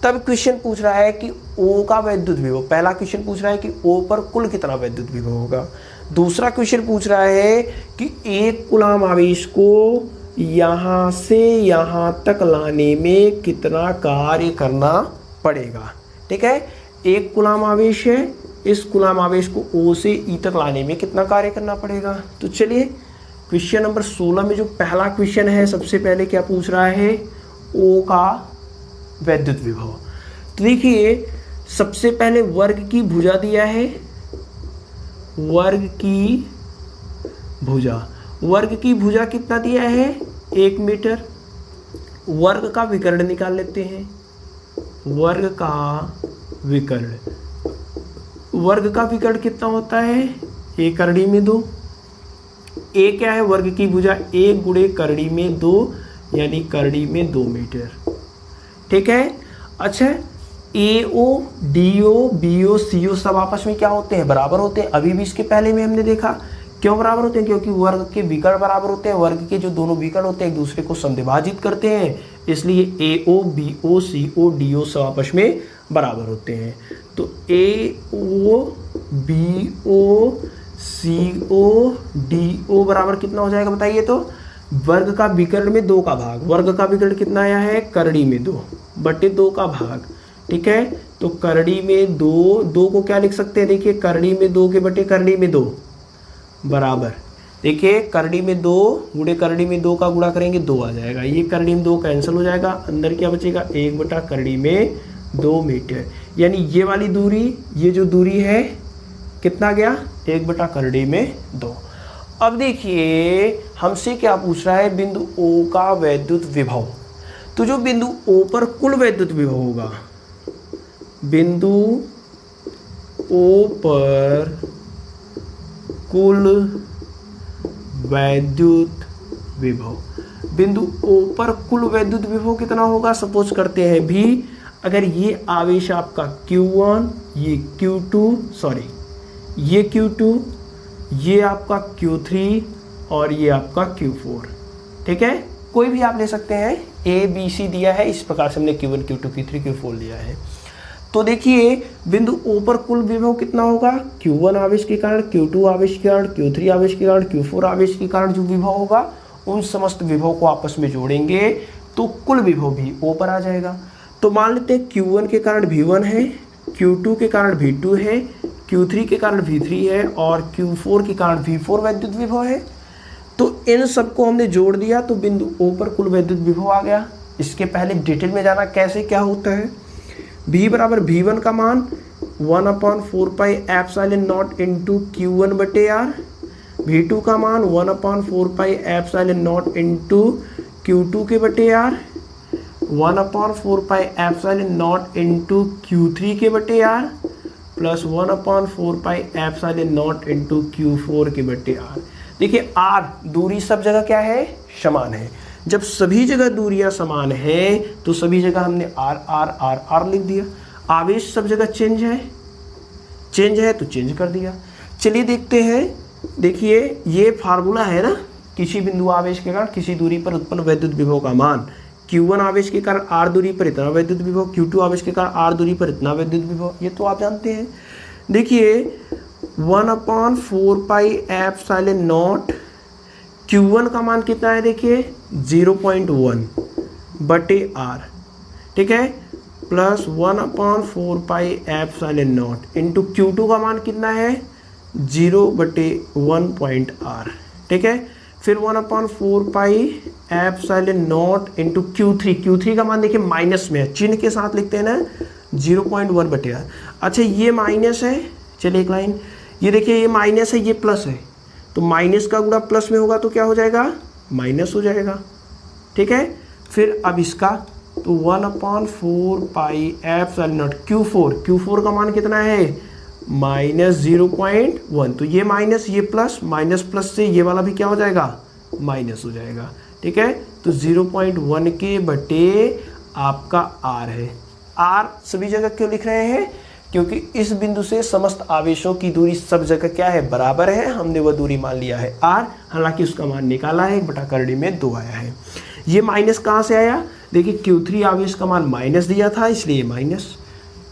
तब क्वेश्चन पूछ रहा है कि ओ का वैद्युत विभव, पहला क्वेश्चन पूछ रहा है कि ओ पर कुल कितना वैद्युत विभव होगा। दूसरा क्वेश्चन पूछ रहा है कि एक कूलाम आवेश को यहाँ से यहाँ तक लाने में कितना कार्य करना पड़ेगा। ठीक है, एक कूलाम आवेश है, इस कूलाम आवेश को ओ से ई तक लाने में कितना कार्य करना पड़ेगा। तो चलिए क्वेश्चन नंबर 16 में जो पहला क्वेश्चन है, सबसे पहले क्या पूछ रहा है, ओ का वैद्युत विभव। तो देखिए सबसे पहले वर्ग की भुजा दिया है, वर्ग की भुजा, वर्ग की भुजा कितना दिया है 1 मीटर। वर्ग का विकर्ण निकाल लेते हैं, वर्ग का विकर्ण, वर्ग का विकर्ण कितना होता है 1 करड़ी में 2। ए क्या है, वर्ग की भुजा 1 गुणे करड़ी में 2 यानी करड़ी में 2 मीटर। ठीक है, अच्छा ए O D O B O सी ओ सब आपस में क्या होते हैं, बराबर होते हैं। अभी भी इसके पहले में हमने देखा क्यों बराबर होते हैं, क्योंकि वर्ग के विकर्ण बराबर होते हैं, वर्ग के जो दोनों विकर्ण होते हैं एक दूसरे को समद्विभाजित करते हैं, इसलिए ए ओ बी ओ सी ओ डी ओ सब आपस में बराबर होते हैं। तो ए ओ बी ओ सी ओ डी ओ बराबर कितना हो जाएगा बताइए। तो वर्ग का विकर्ण में 2 का भाग, वर्ग का विकर्ण कितना आया है करड़ी में 2 बटे 2 का भाग। ठीक है, तो करड़ी में 2 को क्या लिख सकते हैं, देखिए करड़ी में 2 के बटे करड़ी में 2 बराबर, देखिए करड़ी में 2 गुणे करड़ी में 2 का गुणा करेंगे 2 आ जाएगा, ये करड़ी में 2 कैंसिल हो जाएगा, अंदर क्या बचेगा 1 बटा करड़ी में 2 मीटर। यानी ये वाली दूरी, ये जो दूरी है कितना गया 1 बटा करड़ी में 2। अब देखिए हमसे क्या पूछ रहा है, बिंदु ओ का वैद्युत विभव। तो जो बिंदु ओ पर कुल वैद्युत विभव होगा, बिंदु ओ पर कुल वैद्युत विभव, बिंदु ओ पर कुल वैद्युत विभव कितना होगा। सपोज करते हैं भी, अगर ये आवेश आपका Q1, ये Q2, सॉरी ये Q2, ये आपका Q3 और ये आपका Q4। ठीक है, कोई भी आप ले सकते हैं, A B C दिया है, इस प्रकार से हमने Q1 Q2 Q3 Q4 लिया है। तो देखिए बिंदु O पर कुल विभव कितना होगा, Q1 आवेश के कारण, Q2 आवेश के कारण, Q3 आवेश के कारण, Q4 आवेश के कारण जो विभव होगा, उन समस्त विभव को आपस में जोड़ेंगे तो कुल विभव भी O पर आ जाएगा। तो मान लेते हैं Q1 के कारण V1 है, Q2 के कारण V2 है, Q3 के कारण V3 है और Q4 के कारण V4 वैद्युत विभव है। तो इन सबको हमने जोड़ दिया तो बिंदु O पर कुल वैद्युत विभव आ गया। इसके पहले डिटेल में जाना कैसे क्या होता है। V बराबर V1 का मान 1/4 pi epsilon not into Q1 बटे R, V2 का मान 1/4 pi epsilon not into Q2 के बटे R, 1/4 pi epsilon not into Q3 के बटे R plus 1/4 pi epsilon not into Q4 के बटे R। देखिए R दूरी सब जगह क्या है, समान है। जब सभी जगह दूरियां समान है तो सभी जगह हमने R R R R लिख दिया। आवेश सब जगह चेंज है तो चेंज कर दिया। चलिए देखते हैं, देखिए ये फार्मूला है ना, किसी बिंदु आवेश के कारण किसी दूरी पर उत्पन्न वैद्युत विभव का मान, Q1 आवेश के कारण R दूरी पर इतना वैद्युत विभव, Q2 आवेश के कारण R दूरी पर इतना वैद्युत विभव, ये तो आप जानते हैं। देखिए 1/4 पाई एप्सिलॉन नॉट, Q1 का मान कितना है देखिए 0.1 बटे R, ठीक है, plus 1/4 pi epsilon not into Q2 का मान कितना है 0/1 ठीक है, फिर 1/4 pi epsilon not into Q3 का मान देखिए माइनस में है, चिन्ह के साथ लिखते हैं ना 0.1 बटे R। अच्छा ये माइनस है, चलिए एक लाइन, ये देखिए ये माइनस है ये प्लस है, तो माइनस का गुणा प्लस में होगा तो क्या हो जाएगा माइनस हो जाएगा, ठीक है। फिर अब इसका तो 1/4 पाई एप्सिलॉन नॉट Q4 का मान कितना है -0.1, तो ये माइनस ये प्लस, माइनस प्लस से ये वाला भी क्या हो जाएगा माइनस हो जाएगा, ठीक है। तो 0.1 के बटे आपका R है। R सभी जगह क्यों लिख रहे हैं, क्योंकि इस बिंदु से समस्त आवेशों की दूरी सब जगह क्या है, बराबर है। हमने वह दूरी मान लिया है r, हालांकि उसका मान निकाला है 1/2 में 2 आया है। ये माइनस कहाँ से आया, देखिए Q3 आवेश का मान माइनस दिया था इसलिए माइनस।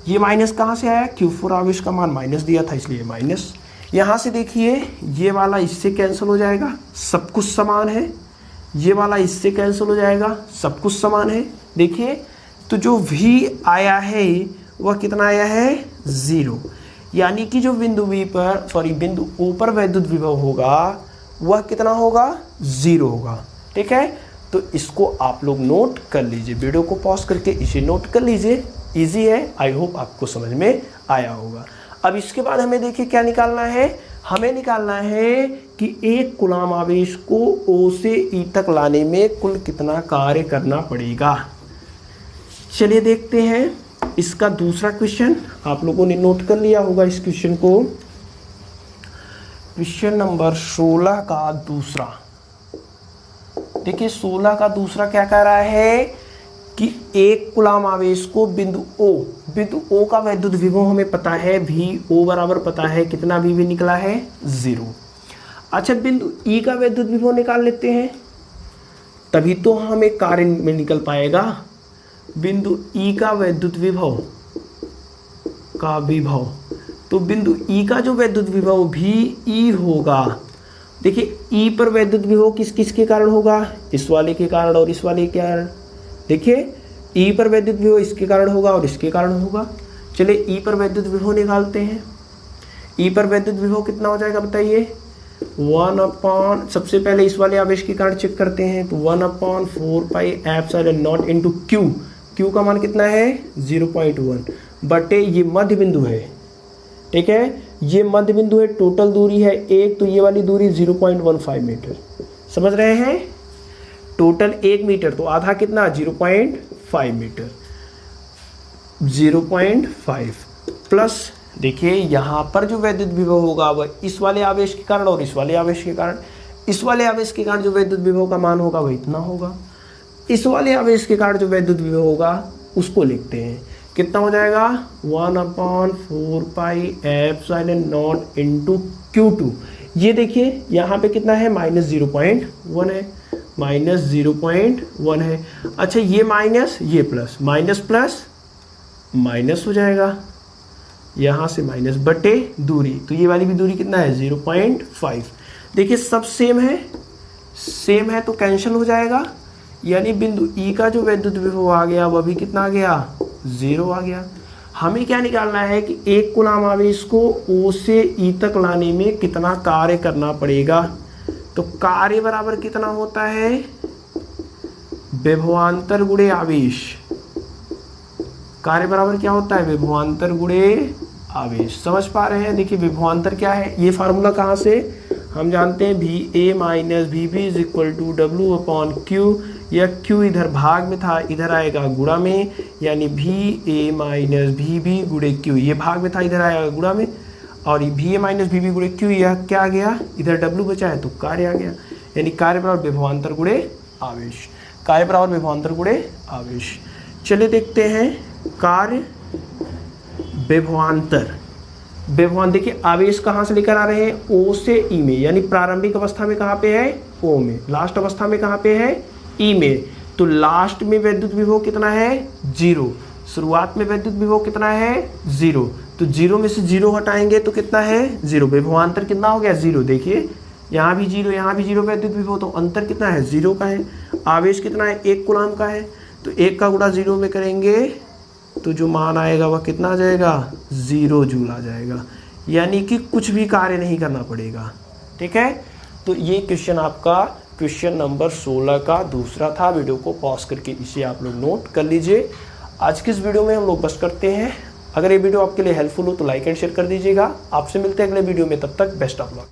ये माइनस कहाँ से आया, Q4 आवेश का मान माइनस दिया था इसलिए माइनस। यहाँ से देखिए ये वाला इससे कैंसिल हो जाएगा, सब कुछ समान है। ये वाला इससे कैंसिल हो जाएगा, सब कुछ समान है। देखिए तो जो V आया है वह कितना आया है, 0। यानी कि जो बिंदु बिंदु O पर वैद्युत विभव होगा वह कितना होगा, 0 होगा। ठीक है, तो इसको आप लोग नोट कर लीजिए, वीडियो को पॉज करके इसे नोट कर लीजिए। इजी है, आई होप आपको समझ में आया होगा। अब इसके बाद हमें देखिए क्या निकालना है, हमें निकालना है कि एक कूलाम आवेश को O से E तक लाने में कुल कितना कार्य करना पड़ेगा। चलिए देखते हैं इसका दूसरा क्वेश्चन। आप लोगों ने नोट कर लिया होगा इस क्वेश्चन को, क्वेश्चन नंबर 16 का दूसरा। देखिए 16 का दूसरा क्या कह रहा है कि एक कूलाम आवेश को बिंदु O का वैद्युत विभव हमें पता है VO बराबर पता है, कितना VV निकला है, 0। अच्छा बिंदु E का वैद्युत विभव निकाल लेते हैं, तभी तो हमें कार्य में निकल पाएगा। बिंदु E का वैद्युत विभव तो बिंदु E का जो वैद्युत विभव VE होगा। देखिए E पर वैद्युत विभव किस किस के कारण होगा, इस वाले के कारण और इस वाले के कारण। देखिए E पर वैद्युत विभव इसके कारण होगा और इसके कारण होगा। चलिए E पर वैद्युत विभव निकालते हैं। E पर वैद्युत विभव कितना हो जाएगा बताइए, 1/, सबसे पहले इस वाले आवेश के कारण चेक करते हैं, तो 1/4 pi epsilon not into Q का मान कितना है, 0.1 बटे ये मध्य बिंदु है। ठीक है, ये मध्य बिंदु है, टोटल दूरी है 1, तो ये वाली दूरी 0.15 मीटर। समझ रहे हैं, टोटल 1 मीटर तो आधा कितना, 0.5 मीटर। 0.5 प्लस देखिए यहाँ पर जो वैद्युत विभव होगा वह इस वाले आवेश के कारण और इस वाले आवेश के कारण। इस वाले आवेश के कारण जो वैद्युत विभव का मान होगा वह इतना होगा। इस वाले आवेश के कारण जो वैद्युत विभव होगा उसको लिखते हैं, कितना हो जाएगा, 1/4 pi epsilon not into Q2। ये देखिए यहाँ पे कितना है, -0.1 है, -0.1 है। अच्छा ये माइनस ये प्लस, माइनस प्लस माइनस हो जाएगा, यहाँ से माइनस बटे दूरी, तो ये वाली भी दूरी कितना है, 0.5। देखिए सब सेम है तो कैंसिल हो जाएगा। यानी बिंदु E का जो वैद्युत विभव आ गया वह भी कितना आ गया, 0 आ गया। हमें क्या निकालना है कि एक कूलाम आवेश को O से E तक लाने में कितना कार्य करना पड़ेगा। तो कार्य बराबर कितना होता है, विभवांतर गुणे आवेश। कार्य बराबर क्या होता है, विभवांतर गुणे आवेश। समझ पा रहे हैं, देखिए विभवांतर क्या है, ये फार्मूला कहाँ से हम जानते हैं, VA minus VB is equal to W/Q। या Q इधर भाग में था, इधर आएगा गुणा में, यानी VA माइनस VB गुणे Q, ये भाग में था इधर आएगा गुणा में, और ये VA माइनस VB गुणे Q यह क्या आ गया, इधर W बचा है तो कार्य आ गया। यानी कार्य बराबर विभवांतर गुणे आवेश, कार्य बराबर विभवांतर गुणे आवेश। चलिए देखते हैं कार्य विभवांतर। देखिए आवेश कहाँ से लेकर आ रहे हैं, O से E में, यानी प्रारंभिक अवस्था में कहाँ पे है, O में, लास्ट अवस्था में कहाँ पे है, E में। तो लास्ट में वैद्युत विभव कितना है, 0। शुरुआत में वैद्युत विभव कितना है, 0। तो 0 में से 0 हटाएंगे तो कितना है, 0। विभवांतर कितना हो गया, 0। देखिए यहाँ भी 0 यहाँ भी 0 वैद्युत विभव, तो अंतर कितना है, 0 का है। आवेश कितना है, 1 कूलाम का है, तो 1 का गुणा 0 में करेंगे तो जो मान आएगा वह कितना आ जाएगा, 0 जूल आ जाएगा। यानी कि कुछ भी कार्य नहीं करना पड़ेगा। ठीक है, तो ये क्वेश्चन आपका क्वेश्चन नंबर 16 का दूसरा था। वीडियो को पॉज करके इसे आप लोग नोट कर लीजिए। आज की इस वीडियो में हम लोग बस करते हैं। अगर ये वीडियो आपके लिए हेल्पफुल हो तो लाइक एंड शेयर कर दीजिएगा। आपसे मिलते हैं अगले वीडियो में, तब तक बेस्ट ऑफ लक।